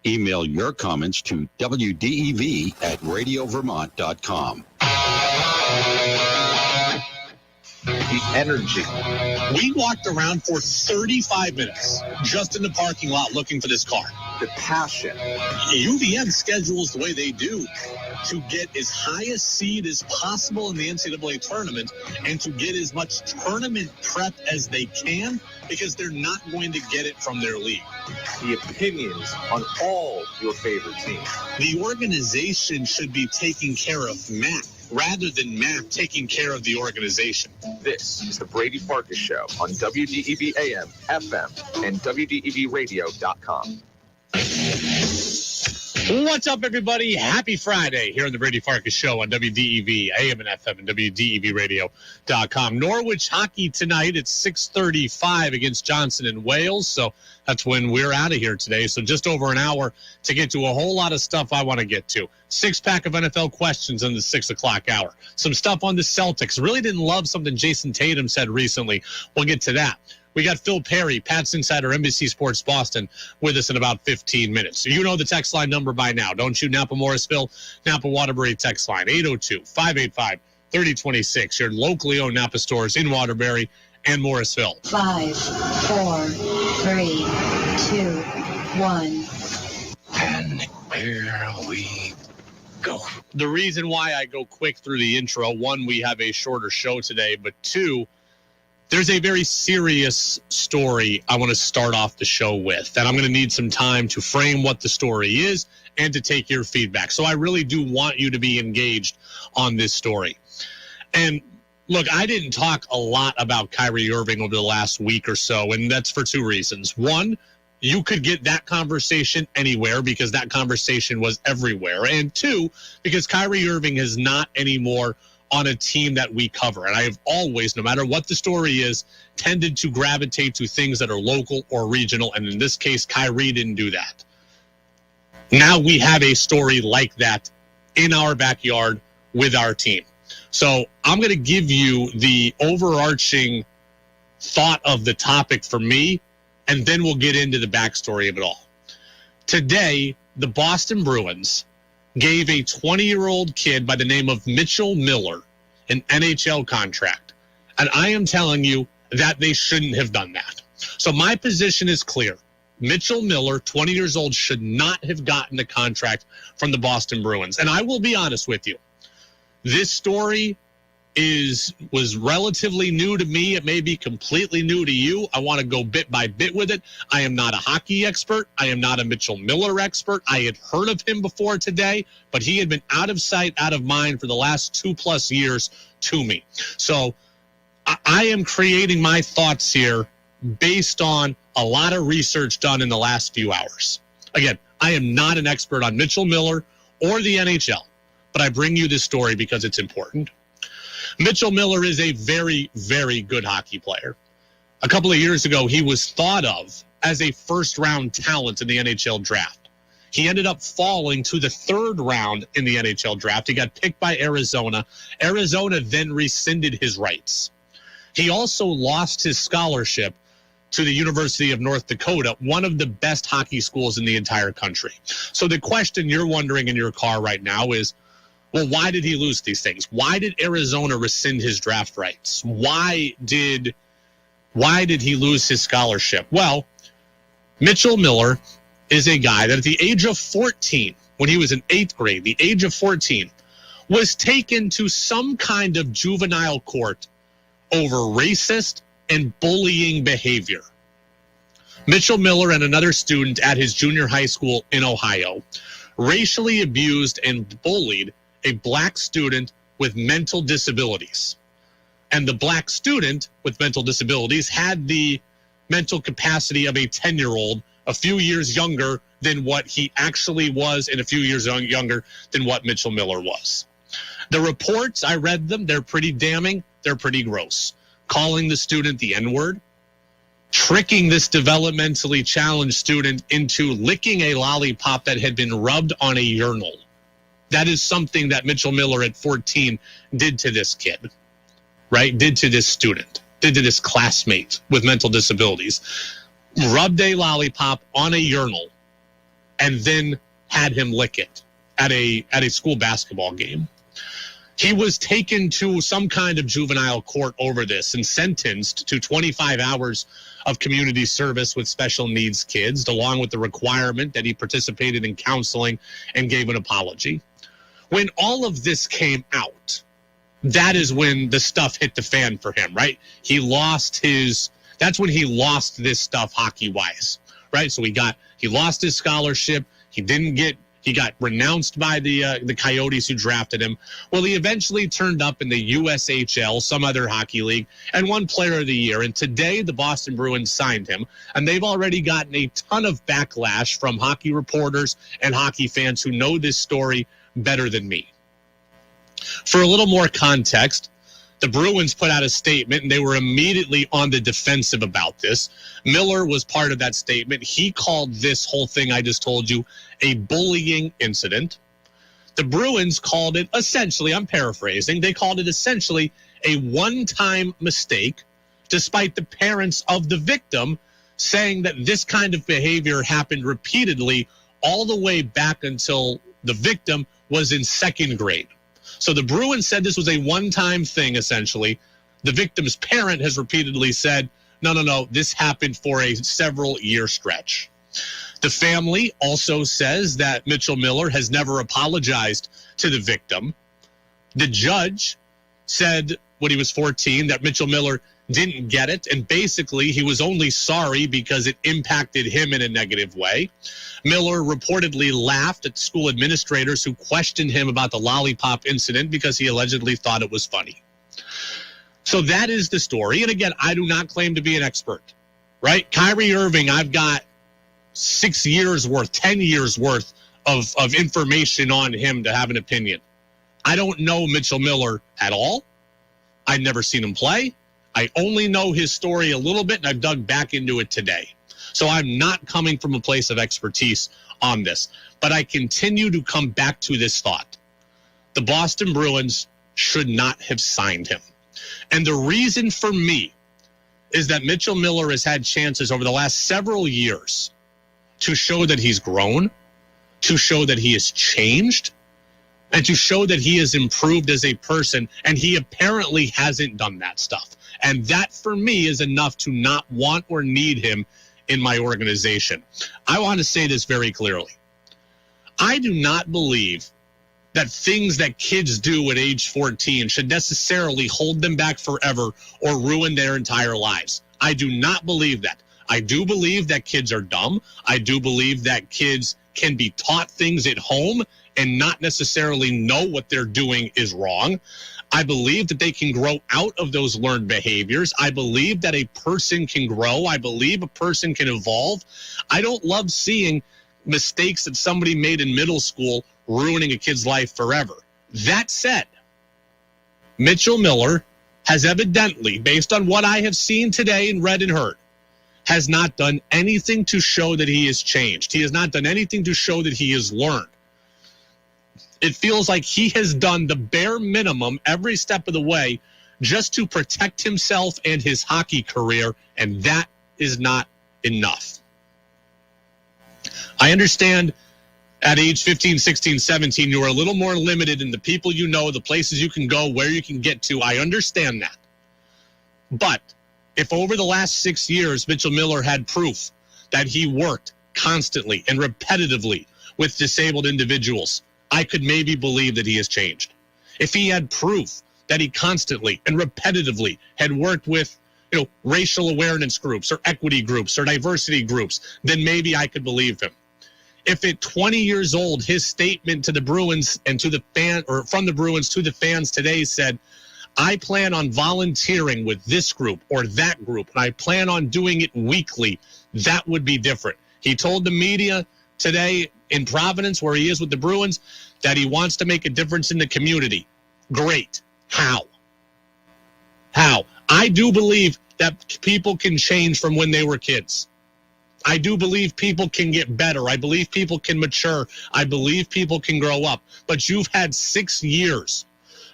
Email your comments to wdev@radiovermont.com. The energy. We walked around for 35 minutes just in the parking lot looking for this car. The passion. UVM schedules the way they do to get as high a seed as possible in the NCAA tournament and to get as much tournament prep as they can because they're not going to get it from their league. The opinions on all your favorite teams. The organization should be taking care of Matt rather than Matt taking care of the organization. This is the Brady Farkas Show on WDEV AM, FM, and WDEVradio.com. What's up, everybody? Happy Friday here on the Brady Farkas Show on WDEV, AM and FM, and WDEVradio.com. Norwich Hockey tonight at 6:35 against Johnson and Wales, so that's when we're out of here today. So just over an hour to get to a whole lot of stuff I want to get to. Six-pack of NFL questions in the 6 o'clock hour. Some stuff on the Celtics. Really didn't love something Jason Tatum said recently. We'll get to that. We got Phil Perry, Pat's Insider, NBC Sports Boston, with us in about 15 minutes. So you know the text line number by now, don't you? Napa Morrisville, Napa Waterbury text line, 802-585-3026. Your locally owned Napa stores in Waterbury and Morrisville. 5, 4, 3, 2, 1. And here we go. The reason why I go quick through the intro, one, we have a shorter show today, but two, there's a very serious story I want to start off the show with, and I'm going to need some time to frame what the story is and to take your feedback. So I really do want you to be engaged on this story. And look, I didn't talk a lot about Kyrie Irving over the last week or so, and that's for two reasons. One, you could get that conversation anywhere because that conversation was everywhere. And two, because Kyrie Irving is not anymore on a team that we cover. And I have always, no matter what the story is, tended to gravitate to things that are local or regional. And in this case, Kyrie didn't do that. Now we have a story like that in our backyard with our team. So I'm going to give you the overarching thought of the topic for me, and then we'll get into the backstory of it all. Today, the Boston Bruins gave a 20-year-old kid by the name of Mitchell Miller an NHL contract. And I am telling you that they shouldn't have done that. So my position is clear. Mitchell Miller, 20 years old, should not have gotten a contract from the Boston Bruins. And I will be honest with you. This story was relatively new to me. It may be completely new to you. I want to go bit by bit with it. I am not a hockey expert. I am not a Mitchell Miller expert. I had heard of him before today, but he had been out of sight, out of mind for the last 2+ years to me. So I am creating my thoughts here based on a lot of research done in the last few hours. Again, I am not an expert on Mitchell Miller or the NHL, but I bring you this story because it's important. Mitchell Miller is a very, very good hockey player. A couple of years ago, he was thought of as a first-round talent in the NHL draft. He ended up falling to the 3rd round in the NHL draft. He got picked by Arizona. Arizona then rescinded his rights. He also lost his scholarship to the University of North Dakota, one of the best hockey schools in the entire country. So the question you're wondering in your car right now is, well, why did he lose these things? Why did Arizona rescind his draft rights? Why did he lose his scholarship? Well, Mitchell Miller is a guy that at the age of 14, when he was in 8th grade, the age of 14, was taken to some kind of juvenile court over racist and bullying behavior. Mitchell Miller and another student at his junior high school in Ohio racially abused and bullied a black student with mental disabilities. And the black student with mental disabilities had the mental capacity of a 10-year-old, a few years younger than what he actually was and a few years younger than what Mitchell Miller was. The reports, I read them, they're pretty damning, they're pretty gross. Calling the student the N-word, tricking this developmentally challenged student into licking a lollipop that had been rubbed on a urinal. That is something that Mitchell Miller at 14 did to this kid, right? Did to this student, did to this classmate with mental disabilities. Rubbed a lollipop on a urinal and then had him lick it at a school basketball game. He was taken to some kind of juvenile court over this and sentenced to 25 hours of community service with special needs kids, along with the requirement that he participated in counseling and gave an apology. When all of this came out, that is when the stuff hit the fan for him, right? That's when he lost this stuff hockey-wise, right? So he lost his scholarship. He got renounced by the Coyotes who drafted him. Well, he eventually turned up in the USHL, some other hockey league, and won Player of the Year. And today, the Boston Bruins signed him, and they've already gotten a ton of backlash from hockey reporters and hockey fans who know this story better than me. For a little more context, the Bruins put out a statement, and they were immediately on the defensive about this. Miller was part of that statement. He called this whole thing I just told you a bullying incident. The Bruins called it essentially, I'm paraphrasing, they called it essentially a one-time mistake, despite the parents of the victim saying that this kind of behavior happened repeatedly all the way back until the victim was in second grade. So the Bruins said this was a one-time thing, essentially. The victim's parent has repeatedly said, no, this happened for a several-year stretch. The family also says that Mitchell Miller has never apologized to the victim. The judge said when he was 14 that Mitchell Miller didn't get it, and basically he was only sorry because it impacted him in a negative way. Miller reportedly laughed at school administrators who questioned him about the lollipop incident because he allegedly thought it was funny. So that is the story. And again, I do not claim to be an expert, right? Kyrie Irving, I've got 6 years worth, 10 years worth of information on him to have an opinion. I don't know Mitchell Miller at all. I've never seen him play. I only know his story a little bit, and I've dug back into it today. So I'm not coming from a place of expertise on this. But I continue to come back to this thought. The Boston Bruins should not have signed him. And the reason for me is that Mitchell Miller has had chances over the last several years to show that he's grown, to show that he has changed, and to show that he has improved as a person, and he apparently hasn't done that stuff. And that, for me, is enough to not want or need him in my organization. I want to say this very clearly. I do not believe that things that kids do at age 14 should necessarily hold them back forever or ruin their entire lives. I do not believe that. I do believe that kids are dumb. I do believe that kids can be taught things at home and not necessarily know what they're doing is wrong. I believe that they can grow out of those learned behaviors. I believe that a person can grow. I believe a person can evolve. I don't love seeing mistakes that somebody made in middle school ruining a kid's life forever. That said, Mitchell Miller has evidently, based on what I have seen today and read and heard, has not done anything to show that he has changed. He has not done anything to show that he has learned. It feels like he has done the bare minimum every step of the way just to protect himself and his hockey career, and that is not enough. I understand at age 15, 16, 17, you are a little more limited in the people you know, the places you can go, where you can get to. I understand that. But if over the last 6 years, Mitchell Miller had proof that he worked constantly and repetitively with disabled individuals, I could maybe believe that he has changed. If he had proof that he constantly and repetitively had worked with, racial awareness groups or equity groups or diversity groups, then maybe I could believe him. If at 20 years old, his statement to the Bruins and to the fan, or from the Bruins to the fans today said, I plan on volunteering with this group or that group, and I plan on doing it weekly, that would be different. He told the media today in Providence, where he is with the Bruins, that he wants to make a difference in the community. Great. How? I do believe that people can change from when they were kids. I do believe people can get better. I believe people can mature. I believe people can grow up. But you've had 6 years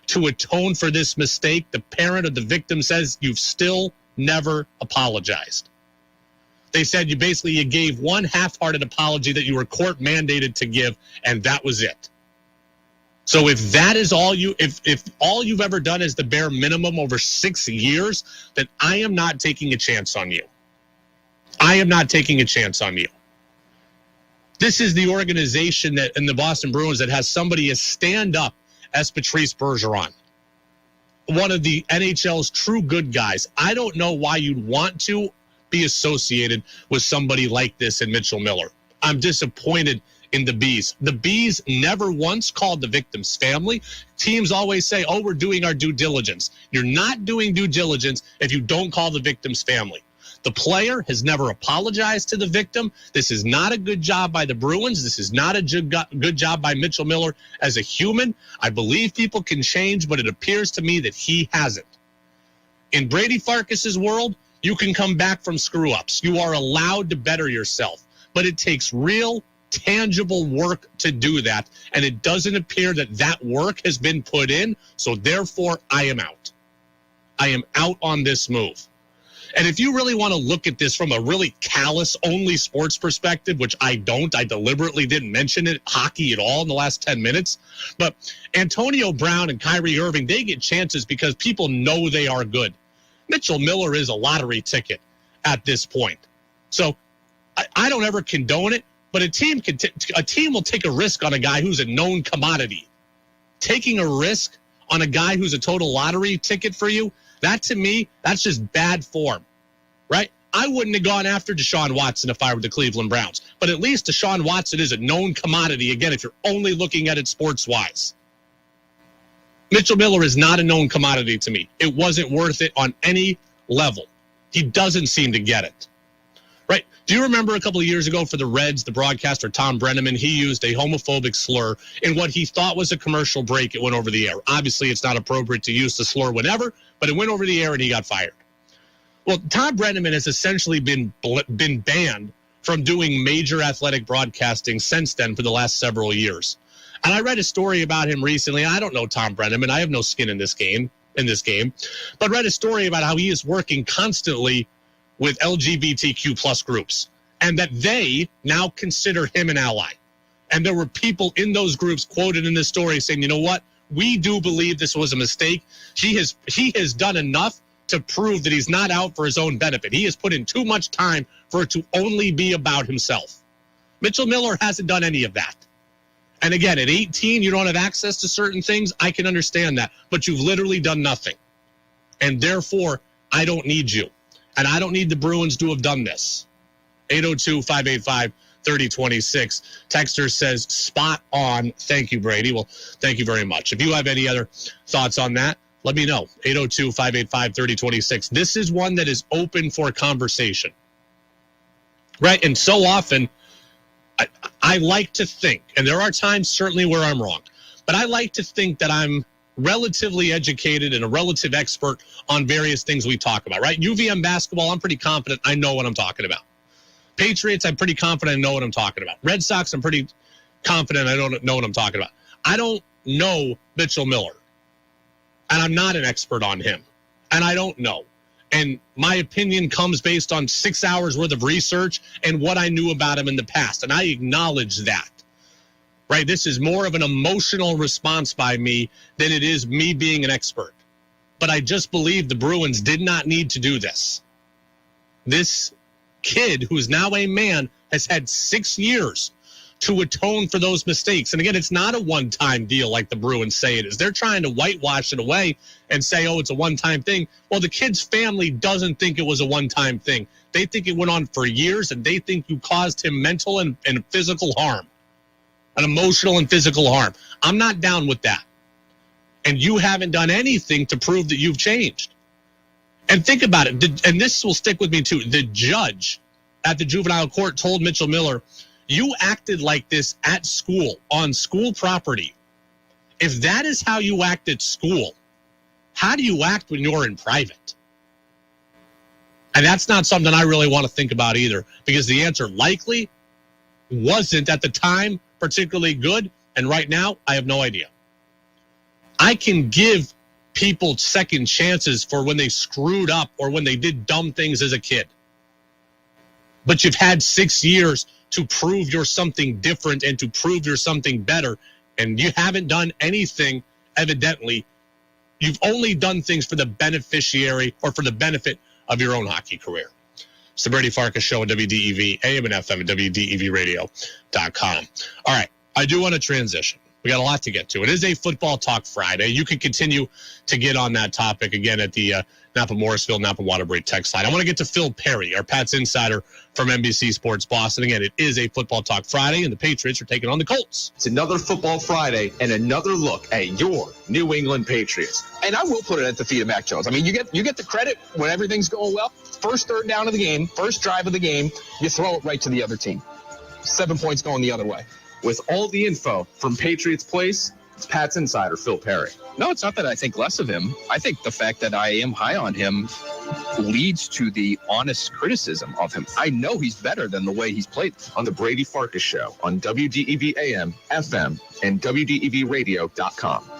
to atone for this mistake. The parent of the victim says you've still never apologized. They said you gave one half-hearted apology that you were court mandated to give, and that was it. So if that is all if all you've ever done is the bare minimum over 6 years, then I am not taking a chance on you. I am not taking a chance on you. This is the organization that in the Boston Bruins that has somebody as stand up as Patrice Bergeron, one of the NHL's true good guys. I don't know why you'd want to be associated with somebody like this in Mitchell Miller. I'm disappointed in the Bees. The Bees never once called the victim's family. Teams always say, oh, we're doing our due diligence. You're not doing due diligence if you don't call the victim's family. The player has never apologized to the victim. This is not a good job by the Bruins. This is not a good job by Mitchell Miller as a human. I believe people can change, but it appears to me that he hasn't. In Brady Farkas's world, you can come back from screw-ups. You are allowed to better yourself, but it takes real, tangible work to do that, and it doesn't appear that that work has been put in, so therefore I am out. I am out on this move. And if you really want to look at this from a really callous, only sports perspective, which I don't, I deliberately didn't mention it, hockey at all in the last 10 minutes, but Antonio Brown and Kyrie Irving, they get chances because people know they are good. Mitchell Miller is a lottery ticket at this point. So I don't ever condone it, but a team will take a risk on a guy who's a known commodity. Taking a risk on a guy who's a total lottery ticket for you, that to me, that's just bad form, right? I wouldn't have gone after Deshaun Watson if I were the Cleveland Browns, but at least Deshaun Watson is a known commodity, again, if you're only looking at it sports-wise. Mitchell Miller is not a known commodity to me. It wasn't worth it on any level. He doesn't seem to get it, right? Do you remember a couple of years ago for the Reds, the broadcaster Tom Brenneman, he used a homophobic slur in what he thought was a commercial break. It went over the air. Obviously, it's not appropriate to use the slur whenever, but it went over the air and he got fired. Well, Tom Brenneman has essentially been banned from doing major athletic broadcasting since then for the last several years. And I read a story about him recently. I don't know Tom Brenneman. I have no skin in this game, but read a story about how he is working constantly with LGBTQ plus groups and that they now consider him an ally. And there were people in those groups quoted in this story saying, you know what? We do believe this was a mistake. He has done enough to prove that he's not out for his own benefit. He has put in too much time for it to only be about himself. Mitchell Miller hasn't done any of that. And again, at 18, you don't have access to certain things. I can understand that. But you've literally done nothing. And therefore, I don't need you. And I don't need the Bruins to have done this. 802-585-3026. Texter says, spot on. Thank you, Brady. Well, thank you very much. If you have any other thoughts on that, let me know. 802-585-3026. This is one that is open for conversation. Right? And so often, I like to think, and there are times certainly where I'm wrong, but I like to think that I'm relatively educated and a relative expert on various things we talk about, right? UVM basketball, I'm pretty confident I know what I'm talking about. Patriots, I'm pretty confident I know what I'm talking about. Red Sox, I'm pretty confident I don't know what I'm talking about. I don't know Mitchell Miller, and I'm not an expert on him, and I don't know. And my opinion comes based on 6 hours worth of research and what I knew about him in the past. And I acknowledge that, right? This is more of an emotional response by me than it is me being an expert. But I just believe the Bruins did not need to do this. This kid, who is now a man, has had 6 years to atone for those mistakes. And again, it's not a one-time deal like the Bruins say it is. They're trying to whitewash it away and say, oh, it's a one-time thing. Well, the kid's family doesn't think it was a one-time thing. They think it went on for years, and they think you caused him mental and physical harm, an emotional and physical harm. I'm not down with that. And you haven't done anything to prove that you've changed. And think about it, and this will stick with me too. The judge at the juvenile court told Mitchell Miller, you acted like this at school, on school property. If that is how you act at school, how do you act when you're in private? And that's not something I really want to think about either, because the answer likely wasn't at the time particularly good, and right now I have no idea. I can give people second chances for when they screwed up or when they did dumb things as a kid. but you've had 6 years to prove you're something different and to prove you're something better, and you haven't done anything, evidently. You've only done things for the beneficiary or for the benefit of your own hockey career. It's the Brady Farkas Show on WDEV, AM and FM, at WDEVradio.com. All right, I do want to transition. We got a lot to get to. It is a Football Talk Friday. You can continue to get on that topic again at the Napa Morrisville, Napa Waterbury text line. I want to get to Phil Perry, our Pats insider from NBC Sports Boston. Again, it is a Football Talk Friday, and the Patriots are taking on the Colts. It's another Football Friday and another look at your New England Patriots. And I will put it at the feet of Mac Jones. I mean, you get the credit when everything's going well. First third down of the game, first drive of the game, you throw it right to the other team. 7 points going the other way. With all the info from Patriots Place, it's Pat's insider, Phil Perry. No, it's not that I think less of him. I think the fact that I am high on him leads to the honest criticism of him. I know he's better than the way he's played. On the Brady Farkas Show on WDEV AM, FM, and WDEVradio.com.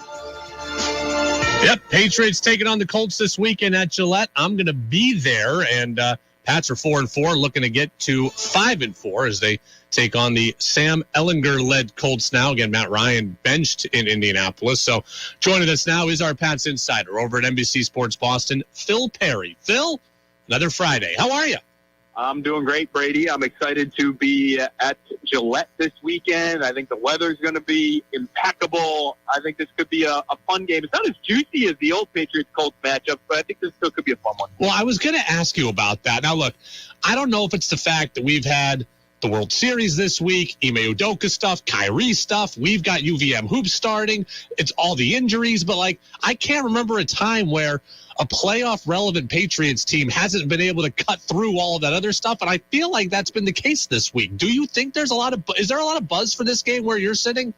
Yep, Patriots taking on the Colts this weekend at Gillette. I'm going to be there, and Pats are 4-4, looking to get to 5-4 as they take on the Sam Ehlinger-led Colts now. Again, Matt Ryan benched in Indianapolis. So joining us now is our Pats insider over at NBC Sports Boston, Phil Perry. Phil, another Friday. How are you? I'm doing great, Brady. I'm excited to be at Gillette this weekend. I think the weather's going to be impeccable. I think this could be a fun game. It's not as juicy as the old Patriots-Colts matchup, but I think this still could be a fun one. Well, I was going to ask you about that. Now, look, I don't know if it's the fact that we've had the World Series this week, Ime Udoka stuff, Kyrie stuff. We've got UVM hoops starting. It's all the injuries, but I can't remember a time where a playoff relevant Patriots team hasn't been able to cut through all of that other stuff. And I feel like that's been the case this week. Do you think is there a lot of buzz for this game where you're sitting?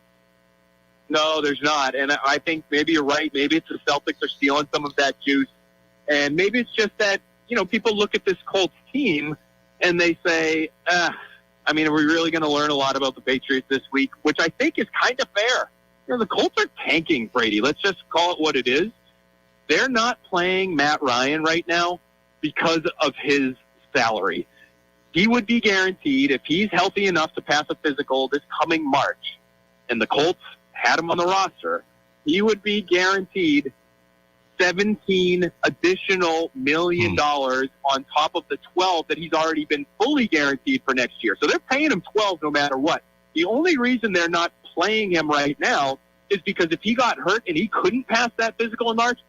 No, there's not. And I think maybe you're right. Maybe it's the Celtics are stealing some of that juice. And maybe it's just that, people look at this Colts team and they say, are we really going to learn a lot about the Patriots this week? Which I think is kind of fair. The Colts are tanking, Brady. Let's just call it what it is. They're not playing Matt Ryan right now because of his salary. He would be guaranteed, if he's healthy enough to pass a physical this coming March, and the Colts had him on the roster, he would be guaranteed $17 additional million on top of the 12 that he's already been fully guaranteed for next year. So they're paying him 12 no matter what. The only reason they're not playing him right now is because if he got hurt and he couldn't pass that physical in March,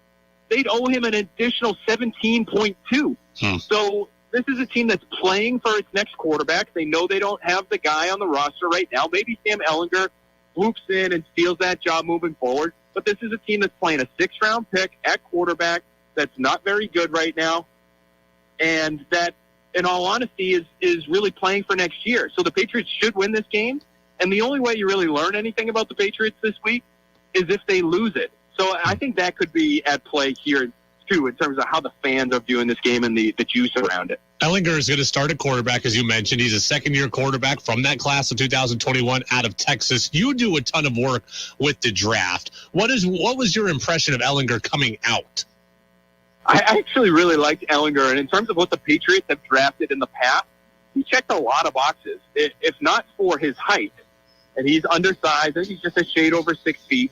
they'd owe him an additional 17.2. So this is a team that's playing for its next quarterback. They know they don't have the guy on the roster right now. Maybe Sam Ehlinger swoops in and steals that job moving forward. But this is a team that's playing a 6th-round pick at quarterback that's not very good right now, and that, in all honesty, is really playing for next year. So the Patriots should win this game, and the only way you really learn anything about the Patriots this week is if they lose it. So I think that could be at play here, too, in terms of how the fans are viewing this game and the juice around it. Ellinger is going to start at quarterback, as you mentioned. He's a second-year quarterback from that class of 2021 out of Texas. You do a ton of work with the draft. What was your impression of Ellinger coming out? I actually really liked Ehlinger, and in terms of what the Patriots have drafted in the past, he checked a lot of boxes. If not for his height, and he's undersized, I think he's just a shade over 6 feet.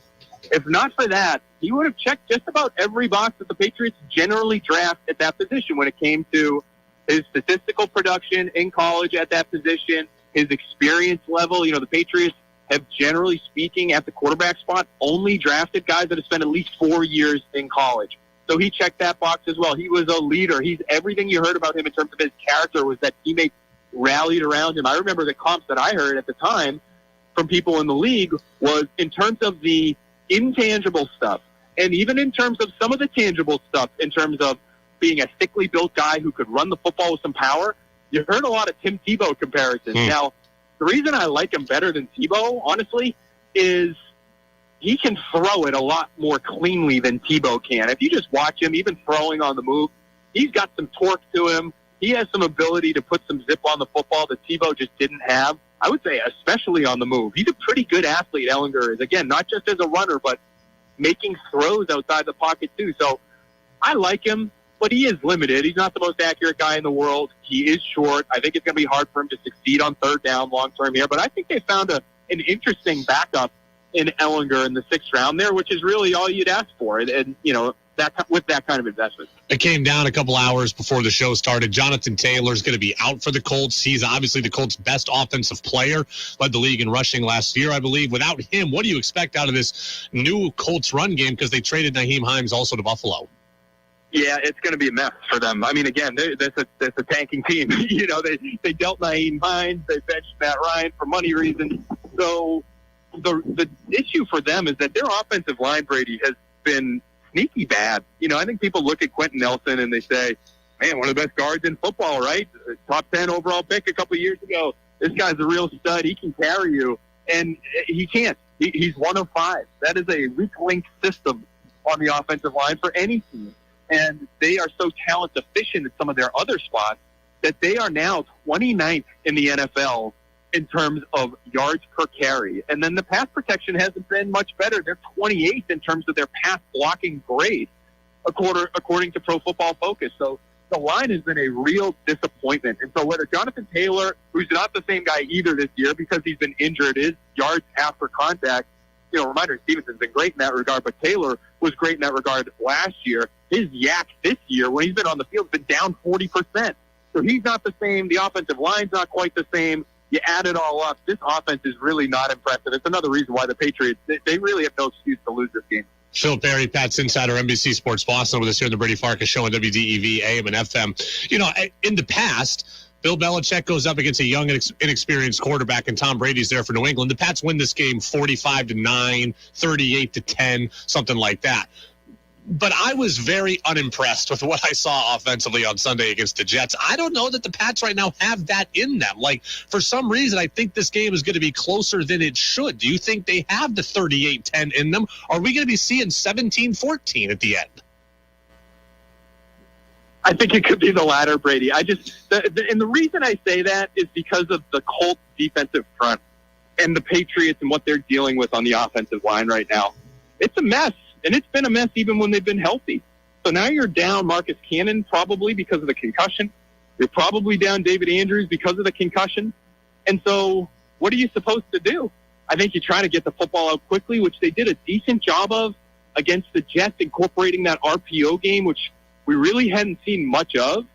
If not for that, he would have checked just about every box that the Patriots generally draft at that position when it came to his statistical production in college at that position, his experience level. The Patriots have, generally speaking, at the quarterback spot, only drafted guys that have spent at least 4 years in college. So he checked that box as well. He was a leader. He's everything you heard about him in terms of his character was that teammates rallied around him. I remember the comps that I heard at the time from people in the league was in terms of the intangible stuff, and even in terms of some of the tangible stuff, in terms of being a thickly built guy who could run the football with some power. You heard a lot of Tim Tebow comparisons. Now, the reason I like him better than Tebow, honestly, is he can throw it a lot more cleanly than Tebow can. If you just watch him, even throwing on the move, he's got some torque to him. He has some ability to put some zip on the football that Tebow just didn't have. I would say especially on the move. He's a pretty good athlete, Ehlinger is. Again, not just as a runner, but making throws outside the pocket too. So I like him. but he is limited. He's not the most accurate guy in the world. He is short. I think it's going to be hard for him to succeed on third down long term here. But I think they found an interesting backup in Ellinger in the 6th round there, which is really all you'd ask for. And with that kind of investment. It came down a couple hours before the show started. Jonathan Taylor is going to be out for the Colts. He's obviously the Colts' best offensive player, led the league in rushing last year, I believe. Without him, what do you expect out of this new Colts run game? Because they traded Nyheim Hines also to Buffalo. Yeah, it's going to be a mess for them. I mean, again, that's a tanking team. They dealt Nyheim Hines. They benched Matt Ryan for money reasons. So the issue for them is that their offensive line, Brady, has been sneaky bad. I think people look at Quentin Nelson and they say, man, one of the best guards in football, right? Top 10 overall pick a couple of years ago. This guy's a real stud. He can carry you. And he can't. He's 1 of 5. That is a weak link system on the offensive line for any team. And they are so talent deficient in some of their other spots that they are now 29th in the NFL in terms of yards per carry. And then the pass protection hasn't been much better. They're 28th in terms of their pass blocking grade, according to Pro Football Focus. So the line has been a real disappointment. And so whether Jonathan Taylor, who's not the same guy either this year because he's been injured, his yards after contact, reminder, Stevenson's been great in that regard, but Taylor was great in that regard last year. His yak this year, when he's been on the field, has been down 40%. So he's not the same. The offensive line's not quite the same. You add it all up, this offense is really not impressive. It's another reason why the Patriots, they really have no excuse to lose this game. Phil Perry, Pat's Insider, NBC Sports Boston, with us here in the Brady Farkas Show on WDEV, AM and FM. In the past, Bill Belichick goes up against a young and inexperienced quarterback, and Tom Brady's there for New England. The Pats win this game 45-9, 38-10, something like that. But I was very unimpressed with what I saw offensively on Sunday against the Jets. I don't know that the Pats right now have that in them. For some reason, I think this game is going to be closer than it should. Do you think they have the 38-10 in them? Are we going to be seeing 17-14 at the end? I think it could be the latter, Brady. And the reason I say that is because of the Colts defensive front and the Patriots and what they're dealing with on the offensive line right now. It's a mess. And it's been a mess even when they've been healthy. So now you're down Marcus Cannon probably because of the concussion. You're probably down David Andrews because of the concussion. And so what are you supposed to do? I think you try to get the football out quickly, which they did a decent job of against the Jets, incorporating that RPO game, which we really hadn't seen much of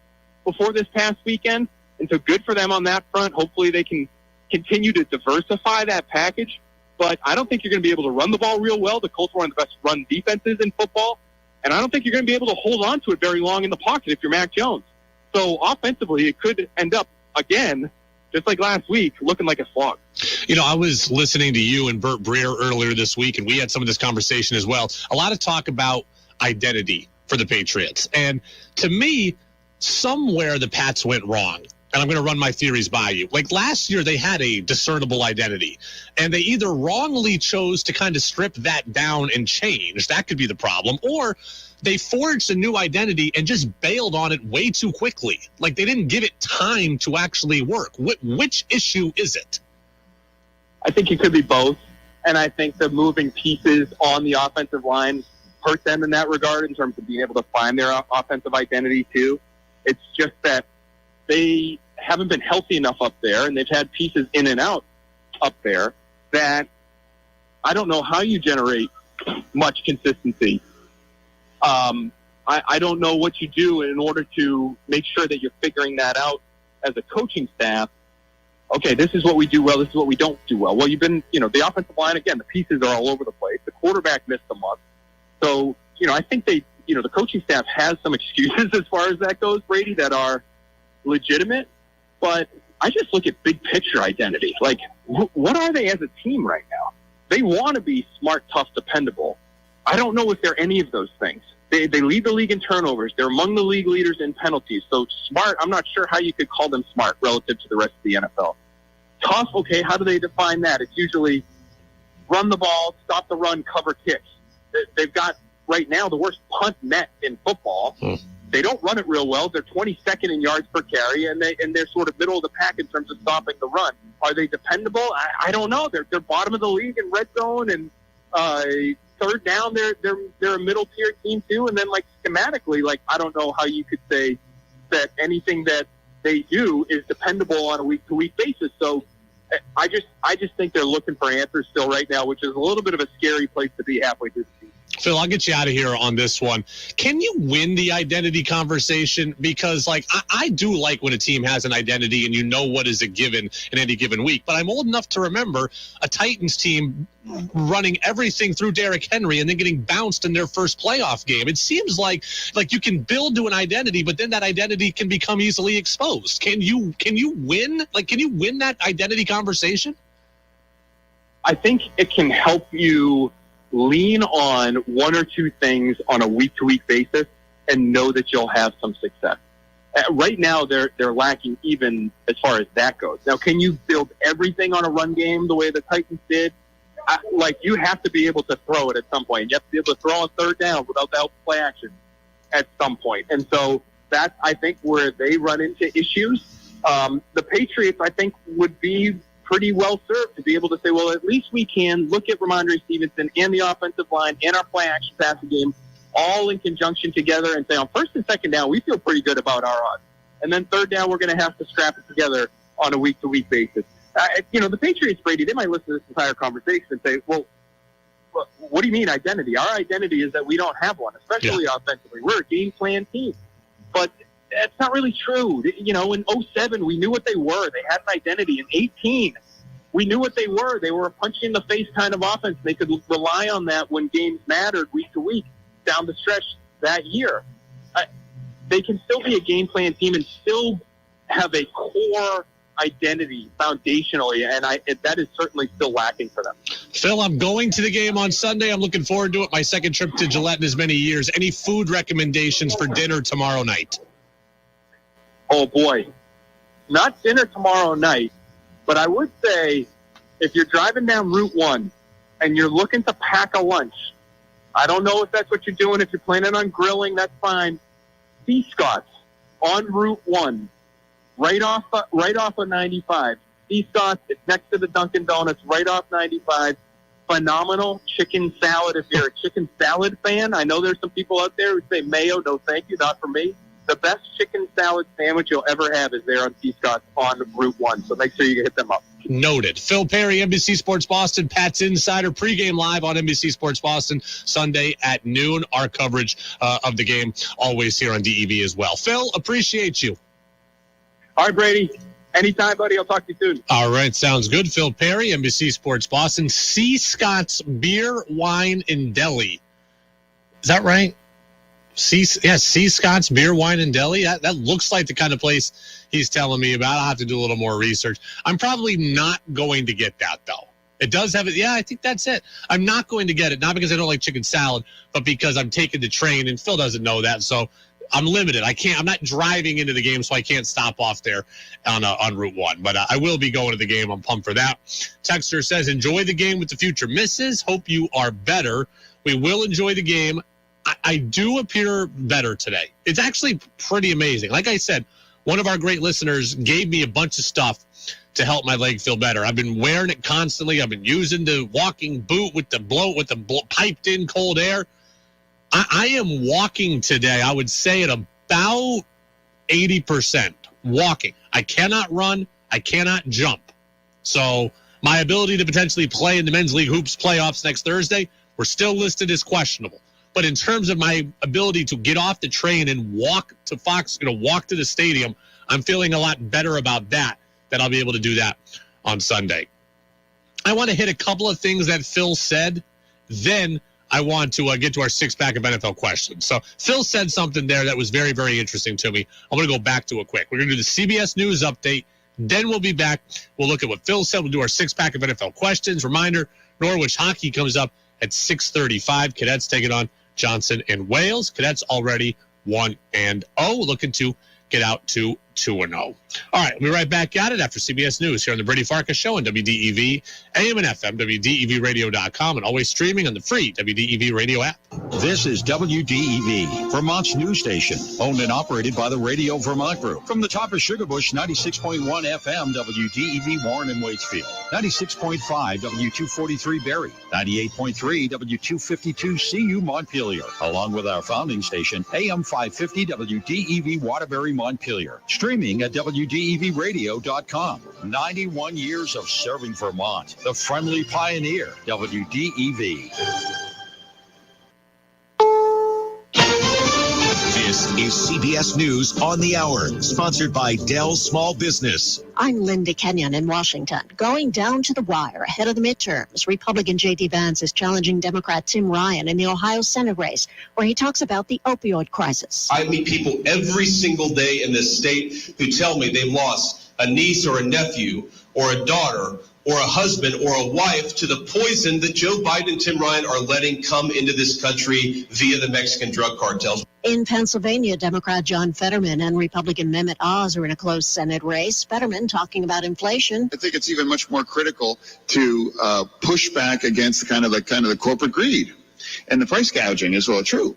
before this past weekend. And so good for them on that front. Hopefully they can continue to diversify that package. But I don't think you're going to be able to run the ball real well. The Colts are one of the best run defenses in football. And I don't think you're going to be able to hold on to it very long in the pocket if you're Mac Jones. So offensively, it could end up, again, just like last week, looking like a slog. I was listening to you and Burt Breer earlier this week, and we had some of this conversation as well. A lot of talk about identity for the Patriots. And to me, somewhere the Pats went wrong. And I'm going to run my theories by you. Last year, they had a discernible identity, and they either wrongly chose to kind of strip that down and change. That could be the problem. Or they forged a new identity and just bailed on it way too quickly. They didn't give it time to actually work. Which issue is it? I think it could be both. And I think the moving pieces on the offensive line hurt them in that regard in terms of being able to find their offensive identity, too. It's just that they haven't been healthy enough up there, and they've had pieces in and out up there that I don't know how you generate much consistency. I don't know what you do in order to make sure that you're figuring that out as a coaching staff. Okay, this is what we do well, this is what we don't do well. Well, you've been, the offensive line, again, the pieces are all over the place. The quarterback missed a month. So, I think the coaching staff has some excuses as far as that goes, Brady, that are legitimate, but I just look at big picture identity. What are they as a team right now? They want to be smart, tough, dependable. I don't know if they're any of those things. They lead the league in turnovers. They're among the league leaders in penalties. So smart, I'm not sure how you could call them smart relative to the rest of the NFL. Tough, okay, how do they define that? It's usually run the ball, stop the run, cover kicks. They've got, right now, the worst punt net in football. They don't run it real well. They're 22nd in yards per carry, and they're sort of middle of the pack in terms of stopping the run. Are they dependable? I don't know. They're bottom of the league in red zone and third down, they're a middle tier team too. And then like schematically, like I don't know how you could say that anything that they do is dependable on a week to week basis. So I just think they're looking for answers still right now, which is a little bit of a scary place to be halfway through the season. Phil, I'll get you out of here on this one. Can you win the identity conversation? Because, like, I do like when a team has an identity and you know what is a given in any given week. But I'm old enough to remember a Titans team running everything through Derrick Henry and then getting bounced in their first playoff game. It seems like you can build to an identity, but then that identity can become easily exposed. Can you win? Like, can you win that identity conversation? I think it can help you lean on one or two things on a week-to-week basis and know that you'll have some success. Right now, they're lacking even as far as that goes. Now, can you build everything on a run game the way the Titans did? You have to be able to throw it at some point. You have to be able to throw on third down without the help of play action at some point. And so that's, I think, where they run into issues. The Patriots, I think, would be pretty well served to be able to say, well, at least we can look at Ramondre Stevenson and the offensive line and our play action passing game all in conjunction together and say on first and second down, we feel pretty good about our odds. And then third down, we're going to have to scrap it together on a week-to-week basis. The Patriots, Brady, they might listen to this entire conversation and say, well, what do you mean identity? Our identity is that we don't have one, especially offensively. We're a game plan team. But that's not really true. In 2007, we knew what they were. They had an identity. In 2018, we knew what they were. They were a punch-in-the-face kind of offense. They could rely on that when games mattered week to week down the stretch that year. They can still be a game plan team and still have a core identity foundationally, and that is certainly still lacking for them. Phil, I'm going to the game on Sunday. I'm looking forward to it. My second trip to Gillette in as many years. Any food recommendations for dinner tomorrow night? Oh, boy. Not dinner tomorrow night, but I would say if you're driving down Route 1 and you're looking to pack a lunch, I don't know if that's what you're doing. If you're planning on grilling, that's fine. Sea Scott's on Route 1, right off of 95. Sea Scott's, it's next to the Dunkin' Donuts, right off 95. Phenomenal chicken salad. If you're a chicken salad fan, I know there's some people out there who say mayo. No, thank you, not for me. The best chicken salad sandwich you'll ever have is there on Sea Scott's on Route 1, so make sure you hit them up. Noted. Phil Perry, NBC Sports Boston, Pat's Insider, pregame live on NBC Sports Boston, Sunday at noon. Our coverage of the game always here on DEV as well. Phil, appreciate you. All right, Brady. Anytime, buddy. I'll talk to you soon. All right, sounds good. Phil Perry, NBC Sports Boston, Sea Scott's Beer, Wine, and Deli. Is that right? Sea Scott's Beer, Wine, and Deli. That looks like the kind of place he's telling me about. I'll have to do a little more research. I'm probably not going to get that, though. It does have it. Yeah, I think that's it. I'm not going to get it, not because I don't like chicken salad, but because I'm taking the train, and Phil doesn't know that, so I'm limited. I'm not driving into the game, so I can't stop off there on Route 1. But I will be going to the game. I'm pumped for that. Texter says, enjoy the game with the future misses. Hope you are better. We will enjoy the game. I do appear better today. It's actually pretty amazing. Like I said, one of our great listeners gave me a bunch of stuff to help my leg feel better. I've been wearing it constantly. I've been using the walking boot with the piped in cold air. I am walking today, I would say at about 80% walking. I cannot run. I cannot jump. So my ability to potentially play in the Men's League Hoops playoffs next Thursday, we're still listed as questionable. But in terms of my ability to get off the train and walk to walk to the stadium, I'm feeling a lot better about that I'll be able to do that on Sunday. I want to hit a couple of things that Phil said. Then I want to get to our six-pack of NFL questions. So Phil said something there that was very, very interesting to me. I'm going to go back to it quick. We're going to do the CBS News update. Then we'll be back. We'll look at what Phil said. We'll do our six-pack of NFL questions. Reminder, Norwich Hockey comes up at 6:35. Cadets take it on Johnson and Wales. Cadets already 1-0, looking to get out to 2-0. All right, we'll be right back at it after CBS News here on the Brady Farkas Show on WDEV, AM and FM, WDEVradio.com, and always streaming on the free WDEV radio app. This is WDEV, Vermont's news station, owned and operated by the Radio Vermont Group. From the top of Sugarbush, 96.1 FM, WDEV Warren and Waitsfield, 96.5 W243 Barrie, 98.3 W252 CU Montpelier, along with our founding station, AM 550 WDEV Waterbury Montpelier, streaming at WDEVradio.com. 91 years of serving Vermont, the friendly pioneer, WDEV. This is CBS News on the Hour, sponsored by Dell Small Business. I'm Linda Kenyon in Washington. Going down to the wire ahead of the midterms, Republican J.D. Vance is challenging Democrat Tim Ryan in the Ohio Senate race, where he talks about the opioid crisis. I meet people every single day in this state who tell me they lost a niece or a nephew or a daughter or a husband or a wife to the poison that Joe Biden and Tim Ryan are letting come into this country via the Mexican drug cartels. In Pennsylvania, Democrat John Fetterman and Republican Mehmet Oz are in a close Senate race. Fetterman talking about inflation. I think it's even much more critical to push back against the corporate greed, and the price gouging is well true.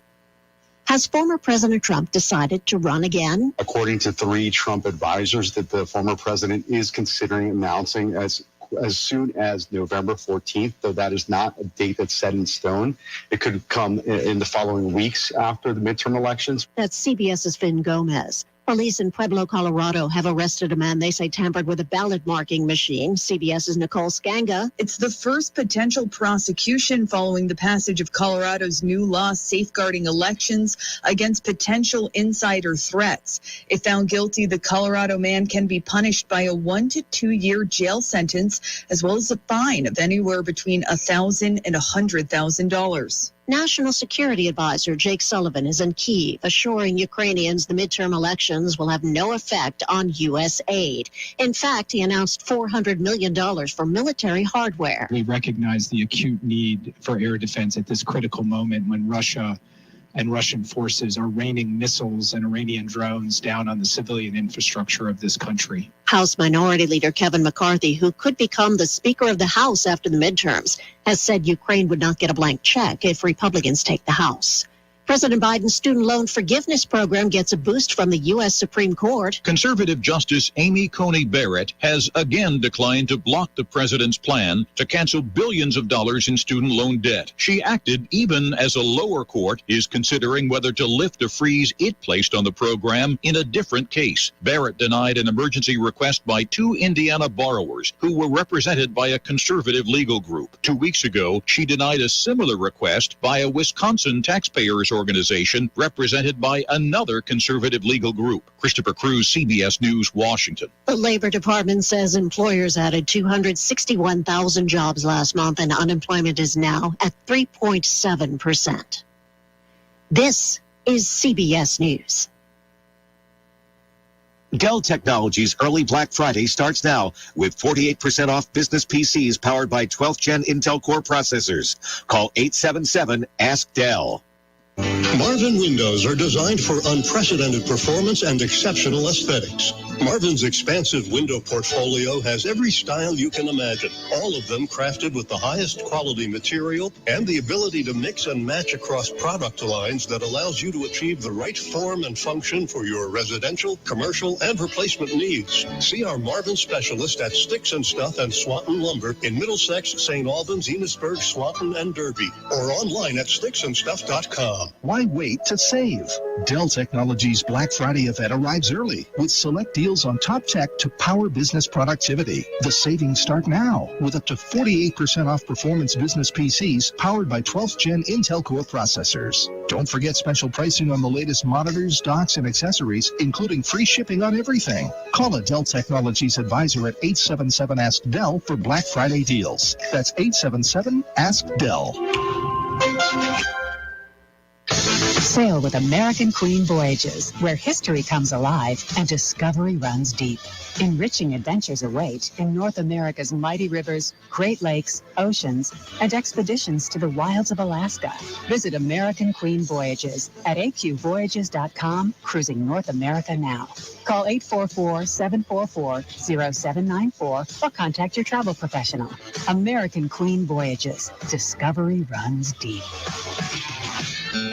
Has former President Trump decided to run again? According to 3 Trump advisors, that the former president is considering announcing as soon as November 14th, though that is not a date that's set in stone. It could come in the following weeks after the midterm elections. That's CBS's Finn Gomez. Police in Pueblo, Colorado have arrested a man they say tampered with a ballot marking machine. CBS's Nicole Skanga. It's the first potential prosecution following the passage of Colorado's new law safeguarding elections against potential insider threats. If found guilty, the Colorado man can be punished by a 1 to 2 year jail sentence, as well as a fine of anywhere between $1,000 and $100,000. National Security Advisor Jake Sullivan is in Kyiv, assuring Ukrainians the midterm elections will have no effect on U.S. aid. In fact, he announced $400 million for military hardware. We recognize the acute need for air defense at this critical moment when Russia and Russian forces are raining missiles and Iranian drones down on the civilian infrastructure of this country. House Minority Leader Kevin McCarthy, who could become the Speaker of the House after the midterms, has said Ukraine would not get a blank check if Republicans take the House. President Biden's student loan forgiveness program gets a boost from the U.S. Supreme Court. Conservative Justice Amy Coney Barrett has again declined to block the president's plan to cancel billions of dollars in student loan debt. She acted even as a lower court is considering whether to lift a freeze it placed on the program in a different case. Barrett denied an emergency request by 2 Indiana borrowers who were represented by a conservative legal group. 2 weeks ago, she denied a similar request by a Wisconsin taxpayers organization represented by another conservative legal group. Christopher Cruz, CBS News, Washington. The Labor Department says employers added 261,000 jobs last month, and unemployment is now at 3.7%. This is CBS News. Dell Technologies Early Black Friday starts now with 48% off business PCs powered by 12th Gen Intel Core processors. Call 877-ASK-DELL. Marvin windows are designed for unprecedented performance and exceptional aesthetics. Marvin's expansive window portfolio has every style you can imagine, all of them crafted with the highest quality material and the ability to mix and match across product lines that allows you to achieve the right form and function for your residential, commercial, and replacement needs. See our Marvin specialist at Sticks and Stuff and Swanton Lumber in Middlesex, St. Albans, Enosburg, Swanton, and Derby, or online at sticksandstuff.com. Why wait to save? Dell Technologies Black Friday event arrives early with select deals on top tech to power business productivity. The savings start now with up to 48% off performance business PCs powered by 12th Gen Intel Core processors. Don't forget special pricing on the latest monitors, docks, and accessories, including free shipping on everything. Call a Dell Technologies advisor at 877-ASK-DELL for Black Friday deals. That's 877-ASK-DELL. Sail with American Queen Voyages, where history comes alive and discovery runs deep. Enriching adventures await in North America's mighty rivers, Great Lakes, oceans, and expeditions to the wilds of Alaska. Visit American Queen Voyages at aqvoyages.com, cruising North America now. Call 844-744-0794 or contact your travel professional. American Queen Voyages. Discovery runs deep.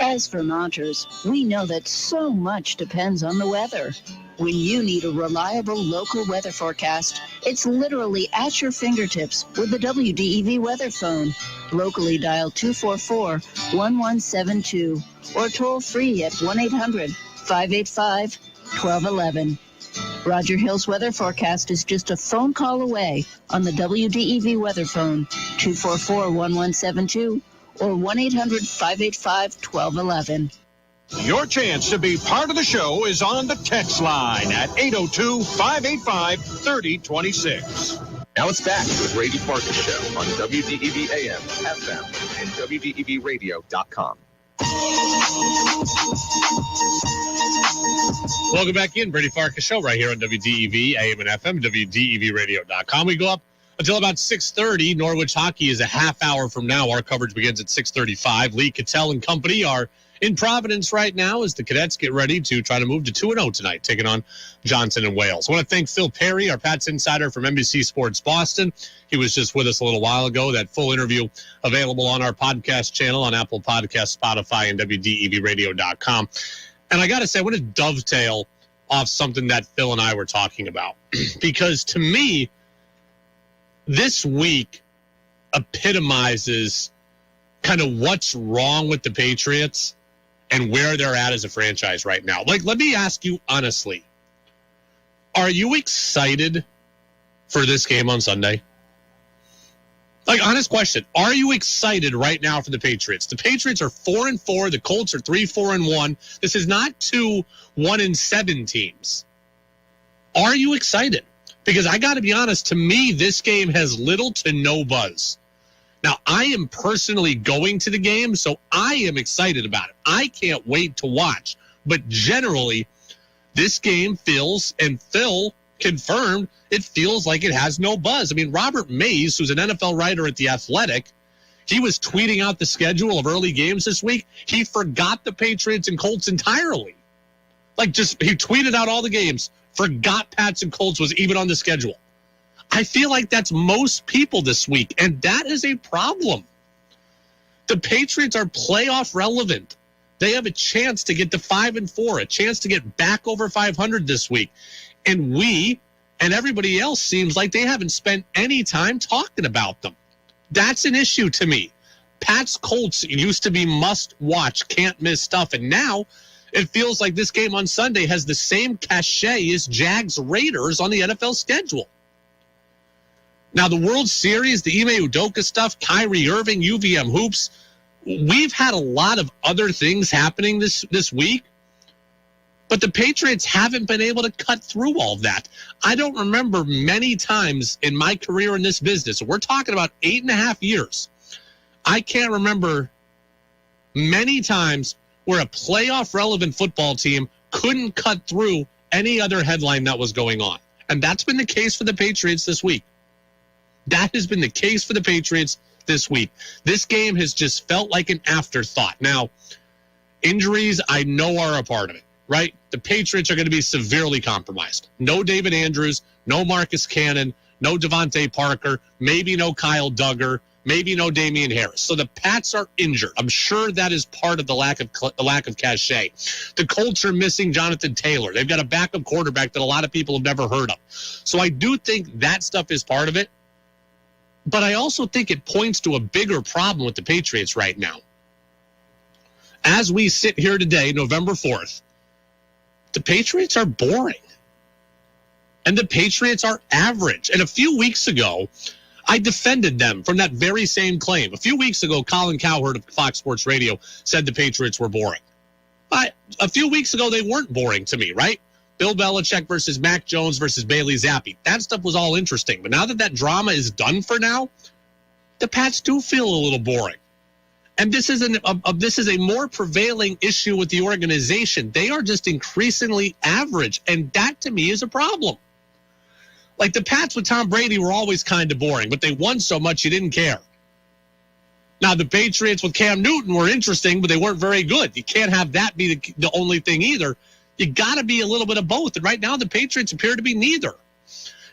As Vermonters, we know that so much depends on the weather. When you need a reliable local weather forecast, it's literally at your fingertips with the WDEV weather phone. Locally dial 244-1172 or toll free at 1-800-585-1211. Roger Hill's weather forecast is just a phone call away on the WDEV weather phone, 244-1172 or 1-800-585-1211. Your chance to be part of the show is on the text line at 802-585-3026. Now it's back to the Brady Farkas Show on WDEV AM, FM, and WDEVradio.com. Welcome back in, Brady Farkas Show right here on WDEV AM and FM, WDEVradio.com. We go up until about 6:30. Norwich Hockey is a half hour from now. Our coverage begins at 6:35. Lee Cattell and company are in Providence right now as the Cadets get ready to try to move to 2-0 tonight, taking on Johnson and Wales. I want to thank Phil Perry, our Pats insider from NBC Sports Boston. He was just with us a little while ago. That full interview available on our podcast channel on Apple Podcasts, Spotify, and WDEVradio.com. And I got to say, I want to dovetail off something that Phil and I were talking about. Because to me, this week epitomizes kind of what's wrong with the Patriots and where they're at as a franchise right now. Like, let me ask you honestly, are you excited for this game on Sunday? Like, honest question, are you excited right now for the Patriots? The Patriots are 4-4. The Colts are 3-4-1. This is not 2 1-7 teams. Are you excited? Because I got to be honest, to me, this game has little to no buzz. Now, I am personally going to the game, so I am excited about it. I can't wait to watch. But generally, this game feels, and Phil confirmed, it feels like it has no buzz. I mean, Robert Mays, who's an NFL writer at The Athletic, he was tweeting out the schedule of early games this week. He forgot the Patriots and Colts entirely. Like, just, he tweeted out all the games, forgot Pats and Colts was even on the schedule. I feel like that's most people this week, and that is a problem. The Patriots are playoff relevant. They have a chance to get to 5-4, a chance to get back over 500 this week. And we and everybody else seems like they haven't spent any time talking about them. That's an issue to me. Pats Colts used to be must-watch, can't-miss stuff, and now it feels like this game on Sunday has the same cachet as Jags Raiders on the NFL schedule. Now, the World Series, the Ime Udoka stuff, Kyrie Irving, UVM hoops, we've had a lot of other things happening this week, but the Patriots haven't been able to cut through all of that. I don't remember many times in my career in this business, we're talking about 8.5 years, I can't remember many times where a playoff-relevant football team couldn't cut through any other headline that was going on. And that's been the case for the Patriots this week. That has been the case for the Patriots this week. This game has just felt like an afterthought. Now, injuries I know are a part of it, right? The Patriots are going to be severely compromised. No David Andrews, no Marcus Cannon, no Devontae Parker, maybe no Kyle Duggar, maybe no Damian Harris. So the Pats are injured. I'm sure that is part of the lack of cachet. The Colts are missing Jonathan Taylor. They've got a backup quarterback that a lot of people have never heard of. So I do think that stuff is part of it. But I also think it points to a bigger problem with the Patriots right now. As we sit here today, November 4th, the Patriots are boring. And the Patriots are average. And a few weeks ago, I defended them from that very same claim. A few weeks ago, Colin Cowherd of Fox Sports Radio said the Patriots were boring. But a few weeks ago, they weren't boring to me, right? Bill Belichick versus Mac Jones versus Bailey Zappi. That stuff was all interesting. But now that drama is done for now, the Pats do feel a little boring. And this is a more prevailing issue with the organization. They are just increasingly average, and that to me is a problem. Like the Pats with Tom Brady were always kind of boring, but they won so much you didn't care. Now the Patriots with Cam Newton were interesting, but they weren't very good. You can't have that be the only thing either. You got to be a little bit of both. And right now, the Patriots appear to be neither.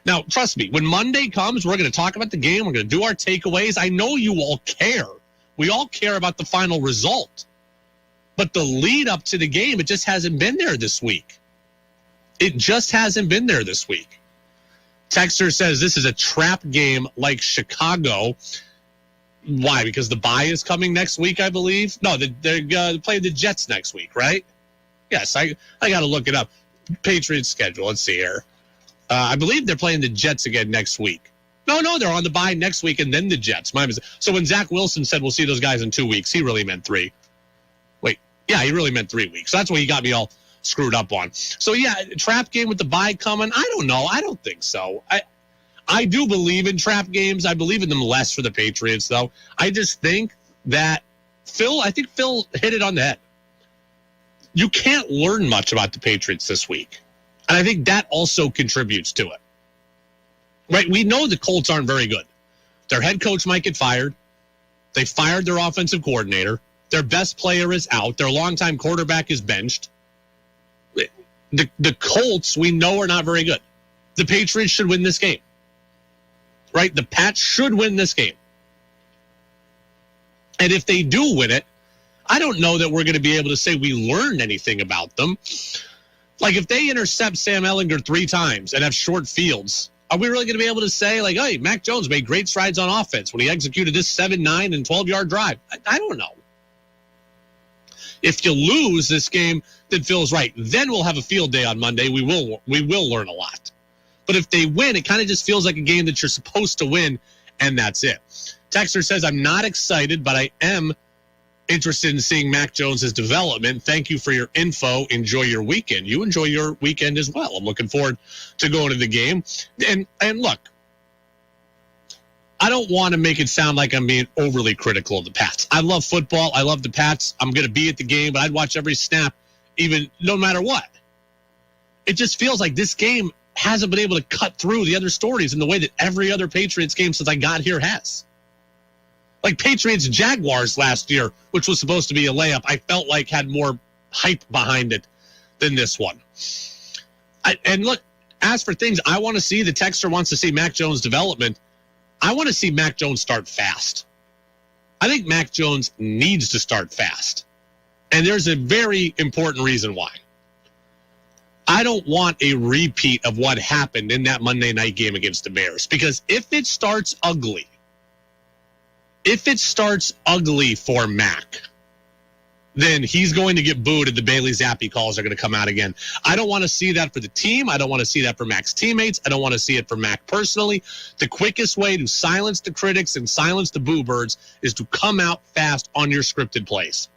Now, trust me, when Monday comes, we're going to talk about the game. We're going to do our takeaways. I know you all care. We all care about the final result. But the lead up to the game, it just hasn't been there this week. It just hasn't been there this week. Texter says this is a trap game like Chicago. Why? Because the bye is coming next week, I believe. No, they're playing the Jets next week, right? Yes, I got to look it up. Patriots schedule. Let's see here. I believe they're playing the Jets again next week. No, they're on the bye next week and then the Jets. So when Zach Wilson said we'll see those guys in 2 weeks, he really meant 3. Wait, yeah, he really meant 3 weeks. So that's what he got me all screwed up on. So yeah, trap game with the bye coming. I don't know. I don't think so. I do believe in trap games. I believe in them less for the Patriots, though. I just think that Phil hit it on the head. You can't learn much about the Patriots this week. And I think that also contributes to it. Right? We know the Colts aren't very good. Their head coach might get fired. They fired their offensive coordinator. Their best player is out. Their longtime quarterback is benched. The Colts, we know, are not very good. The Patriots should win this game. Right? The Pats should win this game. And if they do win it, I don't know that we're going to be able to say we learned anything about them. Like, if they intercept Sam Ehlinger 3 times and have short fields, are we really going to be able to say, like, hey, Mac Jones made great strides on offense when he executed this 7, 9, and 12-yard drive? I don't know. If you lose this game, then Phil's right. Then we'll have a field day on Monday. We will learn a lot. But if they win, it kind of just feels like a game that you're supposed to win, and that's it. Texter says, I'm not excited, but I am interested in seeing Mac Jones' development. Thank you for your info. Enjoy your weekend. You enjoy your weekend as well. I'm looking forward to going to the game. And look, I don't want to make it sound like I'm being overly critical of the Pats. I love football. I love the Pats. I'm going to be at the game, but I'd watch every snap, even no matter what. It just feels like this game hasn't been able to cut through the other stories in the way that every other Patriots game since I got here has. Like Patriots-Jaguars last year, which was supposed to be a layup, I felt like had more hype behind it than this one. And look, as for things I want to see, the texter wants to see Mac Jones' development. I want to see Mac Jones start fast. I think Mac Jones needs to start fast. And there's a very important reason why. I don't want a repeat of what happened in that Monday night game against the Bears. Because if it starts ugly for Mac, then he's going to get booed and the Bailey Zappi calls are going to come out again. I don't want to see that for the team. I don't want to see that for Mac's teammates. I don't want to see it for Mac personally. The quickest way to silence the critics and silence the boo birds is to come out fast on your scripted plays.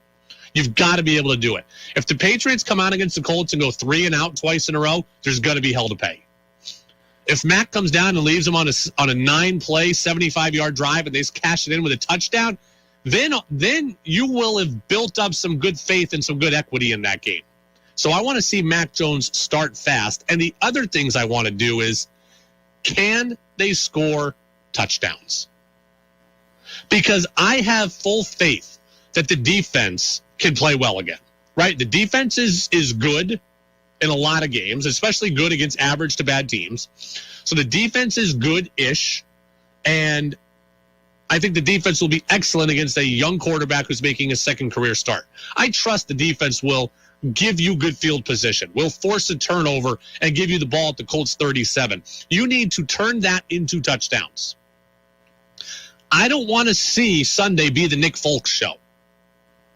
You've got to be able to do it. If the Patriots come out against the Colts and go 3 and out twice in a row, there's going to be hell to pay. If Mac comes down and leaves them on a 9-play, 75-yard drive and they cash it in with a touchdown, then you will have built up some good faith and some good equity in that game. So I want to see Mac Jones start fast. And the other things I want to do is, can they score touchdowns? Because I have full faith that the defense can play well again, right? The defense is good in a lot of games, especially good against average to bad teams. So the defense is good-ish, and I think the defense will be excellent against a young quarterback who's making a second career start. I trust the defense will give you good field position, will force a turnover, and give you the ball at the Colts 37. You need to turn that into touchdowns. I don't want to see Sunday be the Nick Folk show.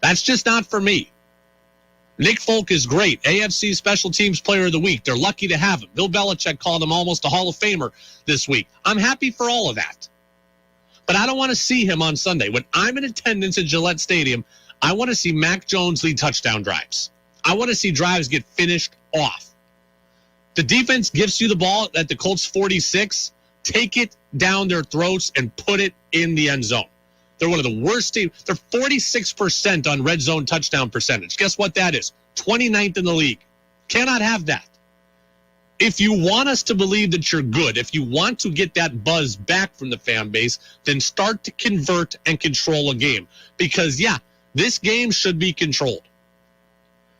That's just not for me. Nick Folk is great. AFC Special Teams Player of the Week. They're lucky to have him. Bill Belichick called him almost a Hall of Famer this week. I'm happy for all of that. But I don't want to see him on Sunday. When I'm in attendance at Gillette Stadium, I want to see Mac Jones lead touchdown drives. I want to see drives get finished off. The defense gives you the ball at the Colts 46. Take it down their throats and put it in the end zone. They're one of the worst teams. They're 46% on red zone touchdown percentage. Guess what that is? 29th in the league. Cannot have that. If you want us to believe that you're good, if you want to get that buzz back from the fan base, then start to convert and control a game. Because, yeah, this game should be controlled.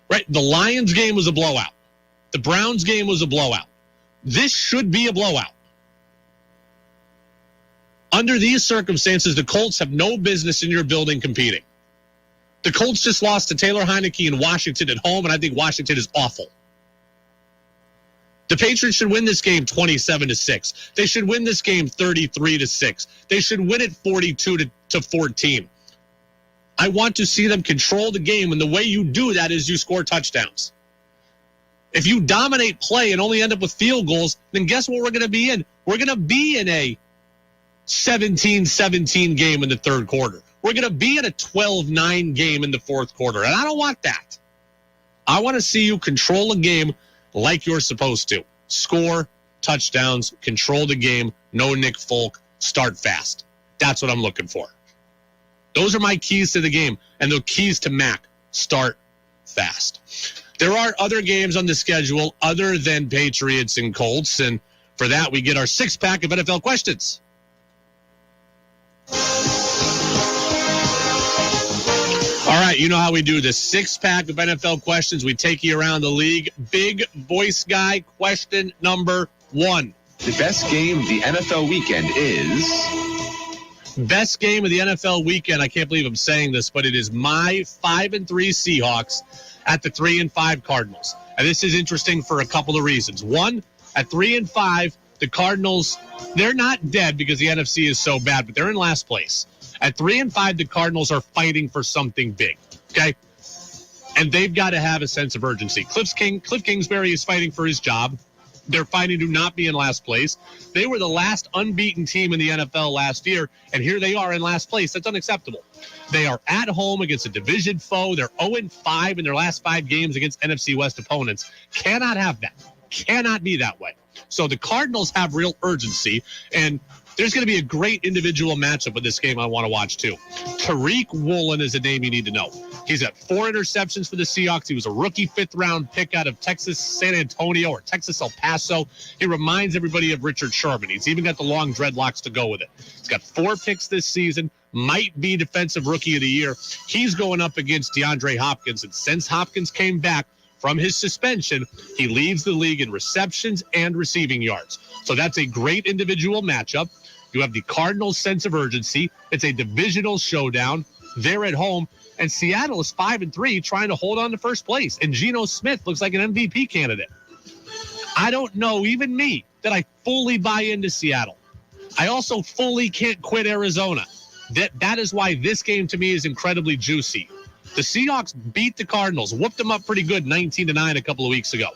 Right? The Lions game was a blowout. The Browns game was a blowout. This should be a blowout. Under these circumstances, the Colts have no business in your building competing. The Colts just lost to Taylor Heineke in Washington at home, and I think Washington is awful. The Patriots should win this game 27-6. They should win this game 33-6. They should win it 42-14. I want to see them control the game, and the way you do that is you score touchdowns. If you dominate play and only end up with field goals, then guess what we're going to be in? We're going to be in a 17-17 game in the third quarter. We're going to be in a 12-9 game in the fourth quarter, and I don't want that. I want to see you control a game like you're supposed to. Score, touchdowns, control the game, no Nick Folk, start fast. That's what I'm looking for. Those are my keys to the game, and the keys to Mac. Start fast. There are other games on the schedule other than Patriots and Colts, and for that we get our six-pack of NFL questions. All right, you know how we do this. Six-pack of NFL questions. We take you around the league. Big voice guy, question number 1. The best game of the NFL weekend is... Best game of the NFL weekend, I can't believe I'm saying this, but it is my 5-3 Seahawks at the 3-5 Cardinals. And this is interesting for a couple of reasons. One, at 3-5, the Cardinals, they're not dead because the NFC is so bad, but they're in last place. At 3-5, the Cardinals are fighting for something big, okay? And they've got to have a sense of urgency. Cliff Kingsbury is fighting for his job. They're fighting to not be in last place. They were the last unbeaten team in the NFL last year, and here they are in last place. That's unacceptable. They are at home against a division foe. They're 0-5 in their last 5 games against NFC West opponents. Cannot have that. Cannot be that way. So the Cardinals have real urgency, and there's going to be a great individual matchup with this game I want to watch, too. Tariq Woolen is a name you need to know. He's got 4 interceptions for the Seahawks. He was a rookie 5th-round pick out of Texas San Antonio or Texas El Paso. He reminds everybody of Richard Sherman. He's even got the long dreadlocks to go with it. He's got 4 picks this season, might be Defensive Rookie of the Year. He's going up against DeAndre Hopkins, and since Hopkins came back from his suspension, he leads the league in receptions and receiving yards. So that's a great individual matchup. You have the Cardinals' sense of urgency. It's a divisional showdown. They're at home, and Seattle is 5-3 trying to hold on to first place. And Geno Smith looks like an MVP candidate. I don't know, even me, that I fully buy into Seattle. I also fully can't quit Arizona. That is why this game to me is incredibly juicy. The Seahawks beat the Cardinals, whooped them up pretty good 19-9 a couple of weeks ago.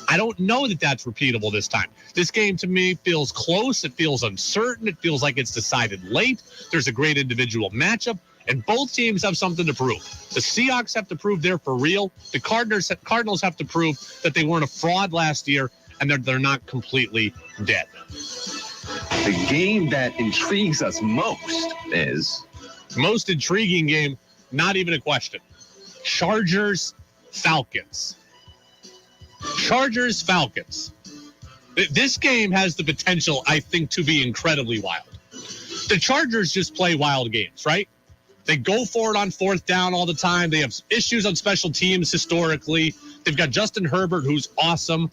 I don't know that that's repeatable this time. This game to me feels close. It feels uncertain. It feels like it's decided late. There's a great individual matchup, and both teams have something to prove. The Seahawks have to prove they're for real. The Cardinals have to prove that they weren't a fraud last year and they're not completely dead. The game that intrigues us most is... Most intriguing game, not even a question. Chargers-Falcons. Chargers-Falcons. This game has the potential, I think, to be incredibly wild. The Chargers just play wild games, right? They go for it on 4th down all the time. They have issues on special teams historically. They've got Justin Herbert, who's awesome.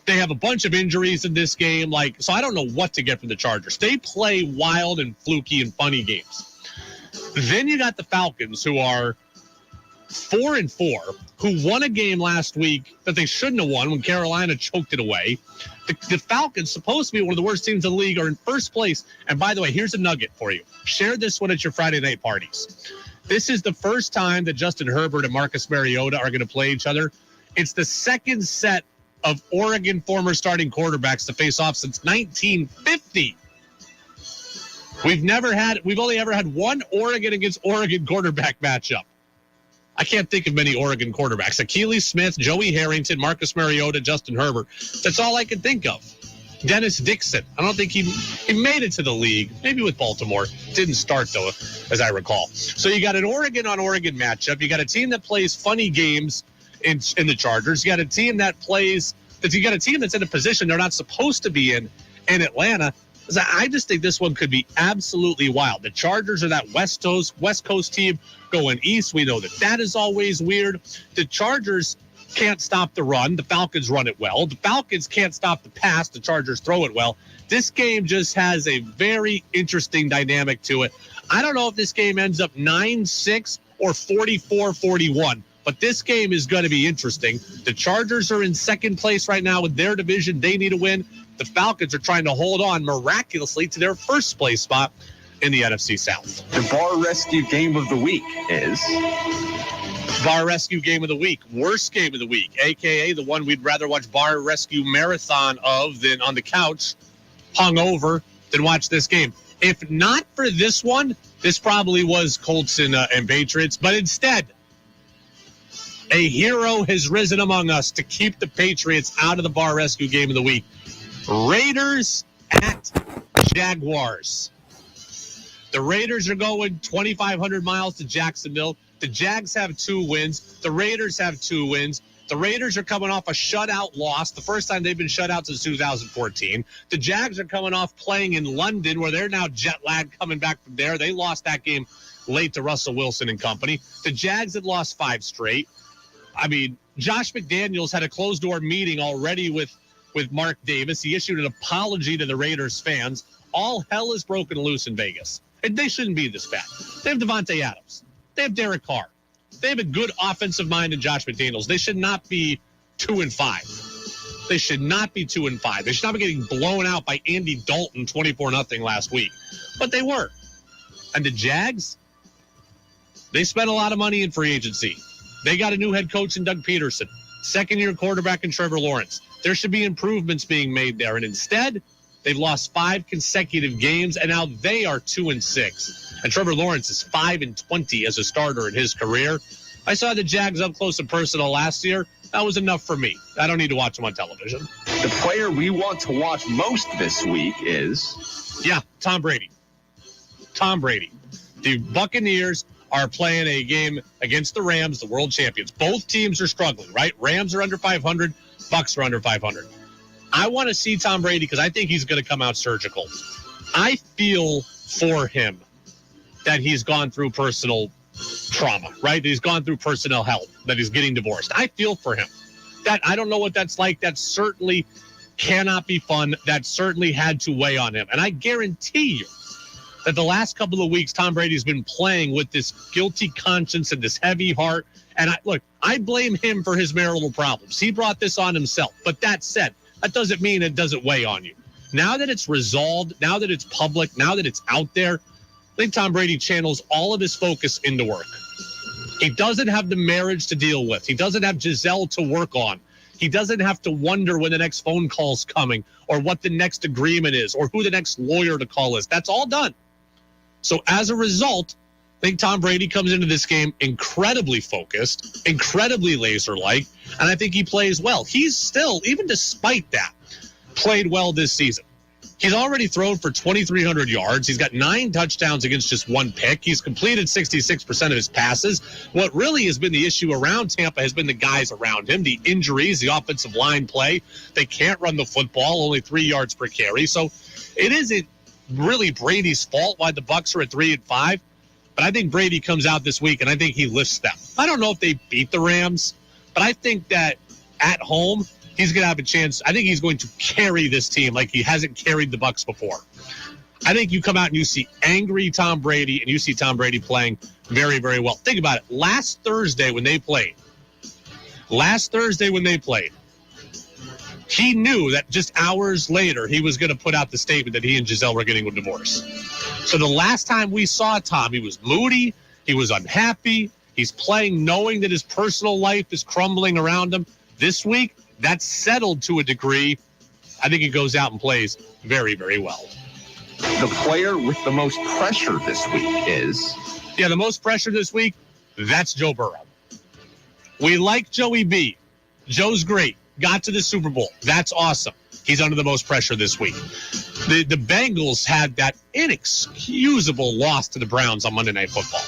They have a bunch of injuries in this game. So I don't know what to get from the Chargers. They play wild and fluky and funny games. Then you got the Falcons, who are 4-4, who won a game last week that they shouldn't have won when Carolina choked it away. The Falcons, supposed to be one of the worst teams in the league, are in first place. And by the way, here's a nugget for you. Share this one at your Friday night parties. This is the first time that Justin Herbert and Marcus Mariota are going to play each other. It's the second set of Oregon former starting quarterbacks to face off since 1950. We've only ever had one Oregon against Oregon quarterback matchup. I can't think of many Oregon quarterbacks. Akili Smith, Joey Harrington, Marcus Mariota, Justin Herbert. That's all I can think of. Dennis Dixon. I don't think he made it to the league. Maybe with Baltimore. Didn't start, though, as I recall. So you got an Oregon-on-Oregon matchup. You got a team that plays funny games in the Chargers. You got a team that's in a position they're not supposed to be in Atlanta. I just think this one could be absolutely wild. The Chargers are that West Coast team going east. We know that is always weird. The Chargers can't stop the run. The Falcons run it well. The Falcons can't stop the pass. The Chargers throw it well. This game just has a very interesting dynamic to it. I don't know if this game ends up 9-6 or 44-41. But this game is going to be interesting. The Chargers are in second place right now with their division. They need a win. The Falcons are trying to hold on miraculously to their first place spot in the NFC South. The bar rescue game of the week is... Bar Rescue Game of the Week, worst game of the week, a.k.a. the one we'd rather watch Bar Rescue Marathon of than on the couch, hungover, than watch this game. If not for this one, this probably was Colts and Patriots, but instead, a hero has risen among us to keep the Patriots out of the Bar Rescue Game of the Week. Raiders at Jaguars. The Raiders are going 2,500 miles to Jacksonville. The Jags have 2 wins. The Raiders have 2 wins. The Raiders are coming off a shutout loss, the first time they've been shut out since 2014. The Jags are coming off playing in London, where they're now jet-lagged coming back from there. They lost that game late to Russell Wilson and company. The Jags had lost 5 straight. I mean, Josh McDaniels had a closed-door meeting already with Mark Davis. He issued an apology to the Raiders fans. All hell is broken loose in Vegas. And they shouldn't be this bad. They have Devontae Adams. They have Derek Carr. They have a good offensive mind in Josh McDaniels. They should not be 2-5. They should not be 2-5. They should not be getting blown out by Andy Dalton 24-0 last week. But they were. And the Jags, they spent a lot of money in free agency. They got a new head coach in Doug Peterson, second-year quarterback in Trevor Lawrence. There should be improvements being made there. And instead, they've lost 5 consecutive games, and now they are 2-6. And Trevor Lawrence is 5-20 as a starter in his career. I saw the Jags up close and personal last year. That was enough for me. I don't need to watch them on television. The player we want to watch most this week is... Yeah, Tom Brady. Tom Brady. The Buccaneers are playing a game against the Rams, the world champions. Both teams are struggling, right? Rams are under 500. Bucs are under 500. I want to see Tom Brady because I think he's going to come out surgical. I feel for him that he's gone through personal trauma, right? That he's gone through personnel health, that he's getting divorced. I feel for him. That I don't know what that's like. That certainly cannot be fun. That certainly had to weigh on him. And I guarantee you that the last couple of weeks, Tom Brady's been playing with this guilty conscience and this heavy heart. And I blame him for his marital problems. He brought this on himself. But that said, that doesn't mean it doesn't weigh on you. Now that it's resolved, now that it's public, now that it's out there, I think Tom Brady channels all of his focus into work. He doesn't have the marriage to deal with. He doesn't have Giselle to work on. He doesn't have to wonder when the next phone call's coming or what the next agreement is or who the next lawyer to call is. That's all done. So as a result, I think Tom Brady comes into this game incredibly focused, incredibly laser-like, and I think he plays well. He's still, even despite that, played well this season. He's already thrown for 2,300 yards. He's got 9 touchdowns against just 1 pick. He's completed 66% of his passes. What really has been the issue around Tampa has been the guys around him, the injuries, the offensive line play. They can't run the football, only 3 yards per carry. So it isn't really Brady's fault why the Bucs are at 3-5. But I think Brady comes out this week, and I think he lifts them. I don't know if they beat the Rams, but I think that at home, he's going to have a chance. I think he's going to carry this team like he hasn't carried the Bucs before. I think you come out and you see angry Tom Brady, and you see Tom Brady playing very, very well. Think about it. Last Thursday when they played, he knew that just hours later he was going to put out the statement that he and Giselle were getting a divorce. So the last time we saw Tom, he was moody, he was unhappy, he's playing knowing that his personal life is crumbling around him. This week, that's settled to a degree. I think he goes out and plays very, very well. The player with the most pressure this week is... Yeah, the most pressure this week, that's Joe Burrow. We like Joey B. Joe's great. Got to the Super Bowl. That's awesome. He's under the most pressure this week. The Bengals had that inexcusable loss to the Browns on Monday Night Football.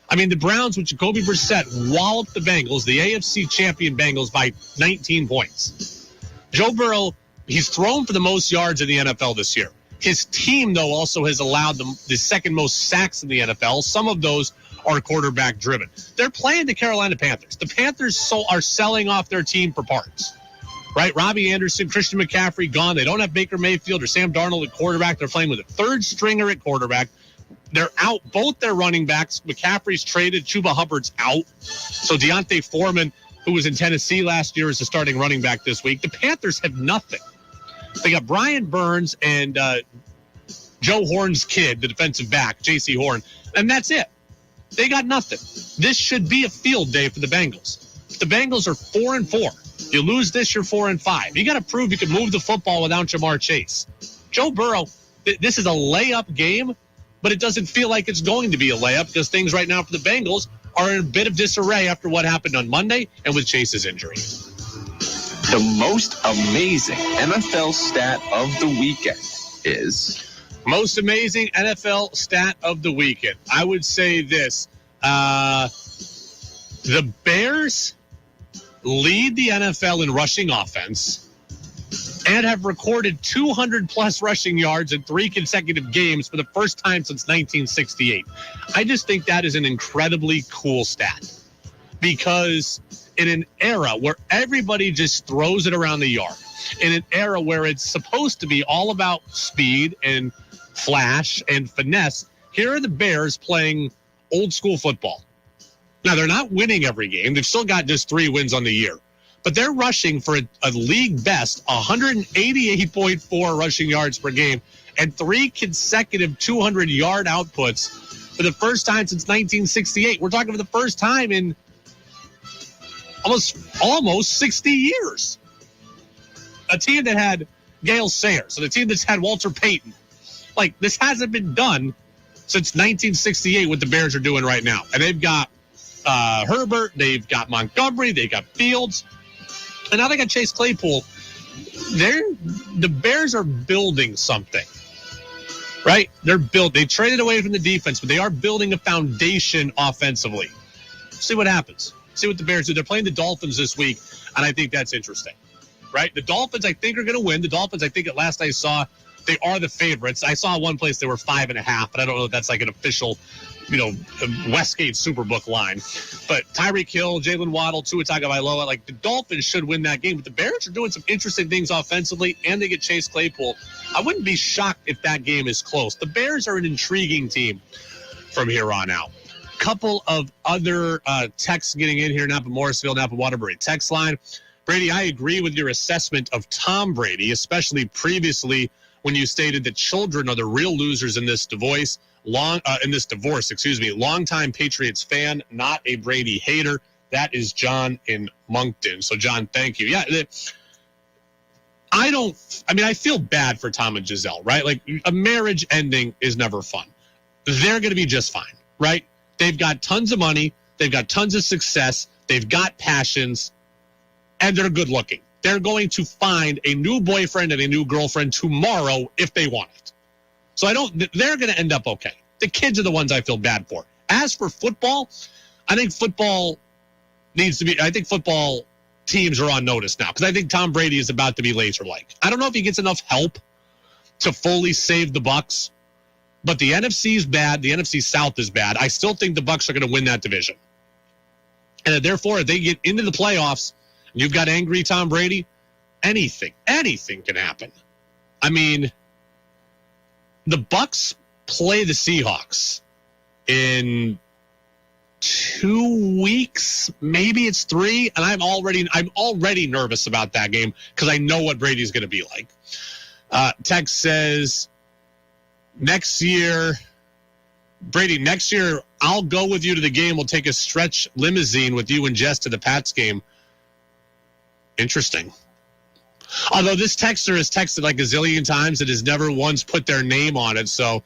I mean, the Browns with Jacoby Brissett walloped the Bengals, the AFC champion Bengals, by 19 points. Joe Burrow, he's thrown for the most yards in the NFL this year. His team, though, also has allowed the second most sacks in the NFL. Some of those are quarterback-driven. They're playing the Carolina Panthers. The Panthers are selling off their team for parts. Right? Robbie Anderson, Christian McCaffrey gone. They don't have Baker Mayfield or Sam Darnold at quarterback. They're playing with a third stringer at quarterback. They're out both their running backs. McCaffrey's traded. Chuba Hubbard's out. So Deontay Foreman, who was in Tennessee last year, is the starting running back this week. The Panthers have nothing. They got Brian Burns and Joe Horn's kid, the defensive back, J.C. Horn, and that's it. They got nothing. This should be a field day for the Bengals. The Bengals are 4-4. You lose this, you're 4-5. You got to prove you can move the football without Jamar Chase. Joe Burrow, this is a layup game, but it doesn't feel like it's going to be a layup because things right now for the Bengals are in a bit of disarray after what happened on Monday and with Chase's injury. The most amazing NFL stat of the weekend is... Most amazing NFL stat of the weekend. I would say this. The Bears lead the NFL in rushing offense and have recorded 200-plus rushing yards in 3 consecutive games for the first time since 1968. I just think that is an incredibly cool stat because in an era where everybody just throws it around the yard, in an era where it's supposed to be all about speed and flash and finesse, here are the Bears playing old school football. Now, they're not winning every game. They've still got just 3 wins on the year. But they're rushing for a league best 188.4 rushing yards per game and 3 consecutive 200-yard outputs for the first time since 1968. We're talking for the first time in almost 60 years. A team that had Gale Sayers, and a team that's had Walter Payton. Like, this hasn't been done since 1968, what the Bears are doing right now. And they've got Herbert, they've got Montgomery, they've got Fields, and now they got Chase Claypool. The Bears are building something, right? They traded away from the defense, but they are building a foundation offensively. See what happens. See what the Bears do. They're playing the Dolphins this week, and I think that's interesting, right? The Dolphins, I think, are going to win. The Dolphins, I think, at last I saw, they are the favorites. I saw one place they were 5.5, but I don't know if that's like an official, Westgate Superbook line. But Tyreek Hill, Jalen Waddle, Tua Tagovailoa, like the Dolphins should win that game. But the Bears are doing some interesting things offensively, and they get Chase Claypool. I wouldn't be shocked if that game is close. The Bears are an intriguing team from here on out. Couple of other texts getting in here, Napa Morrisville, Napa Waterbury text line. Brady, I agree with your assessment of Tom Brady, especially previously when you stated that children are the real losers in this divorce. Longtime Patriots fan, not a Brady hater. That is John in Moncton. So, John, thank you. Yeah, I feel bad for Tom and Giselle, right? Like, a marriage ending is never fun. They're going to be just fine, right? They've got tons of money. They've got tons of success. They've got passions, and they're good looking. They're going to find a new boyfriend and a new girlfriend tomorrow if they want it. So they're going to end up okay. The kids are the ones I feel bad for. As for football, I think football teams are on notice now because I think Tom Brady is about to be laser-like. I don't know if he gets enough help to fully save the Bucs, but the NFC is bad. The NFC South is bad. I still think the Bucs are going to win that division. And therefore, if they get into the playoffs, you've got angry Tom Brady, anything can happen. I mean, the Bucs play the Seahawks in 2 weeks, maybe it's 3, and I'm already nervous about that game because I know what Brady's going to be like. Text says, next year, I'll go with you to the game. We'll take a stretch limousine with you and Jess to the Pats game. Interesting. Although this texter has texted like a zillion times and has never once put their name on it, so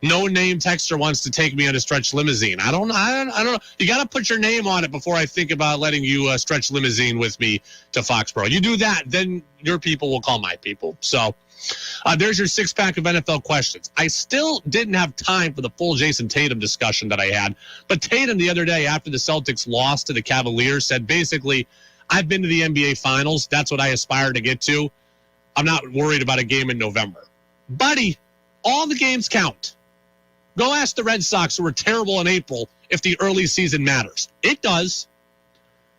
no name texter wants to take me on a stretch limousine. I don't know. You got to put your name on it before I think about letting you stretch limousine with me to Foxborough. You do that, then your people will call my people. So there's your 6-pack of NFL questions. I still didn't have time for the full Jason Tatum discussion that I had, but Tatum the other day after the Celtics lost to the Cavaliers said basically, I've been to the NBA Finals. That's what I aspire to get to. I'm not worried about a game in November. Buddy, all the games count. Go ask the Red Sox, who were terrible in April, if the early season matters. It does.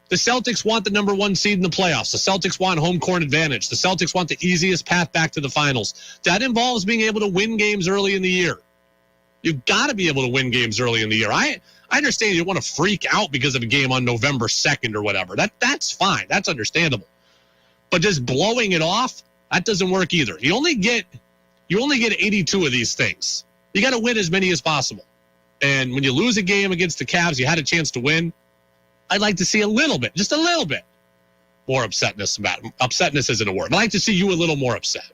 The Celtics want the number 1 seed in the playoffs. The Celtics want home court advantage. The Celtics want the easiest path back to the finals. That involves being able to win games early in the year. You've got to be able to win games early in the year. I understand you want to freak out because of a game on November 2nd or whatever. That's fine. That's understandable. But just blowing it off, that doesn't work either. You only get 82 of these things. You got to win as many as possible. And when you lose a game against the Cavs, you had a chance to win. I'd like to see a little bit, just a little bit, more upsetness about it. Upsetness isn't a word. I'd like to see you a little more upset.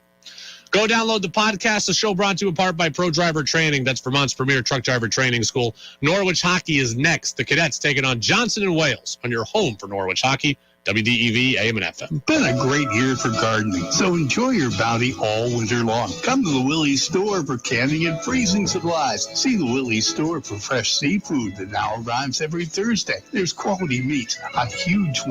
Go download the podcast. The show brought to you in part by Pro Driver Training. That's Vermont's premier truck driver training school. Norwich Hockey is next. The Cadets taking on Johnson & Wales on your home for Norwich Hockey. WDEV, AM and FM. Been a great year for gardening, so enjoy your bounty all winter long. Come to the Willie's store for canning and freezing supplies. See the Willie's store for fresh seafood that now arrives every Thursday. There's quality meat, a huge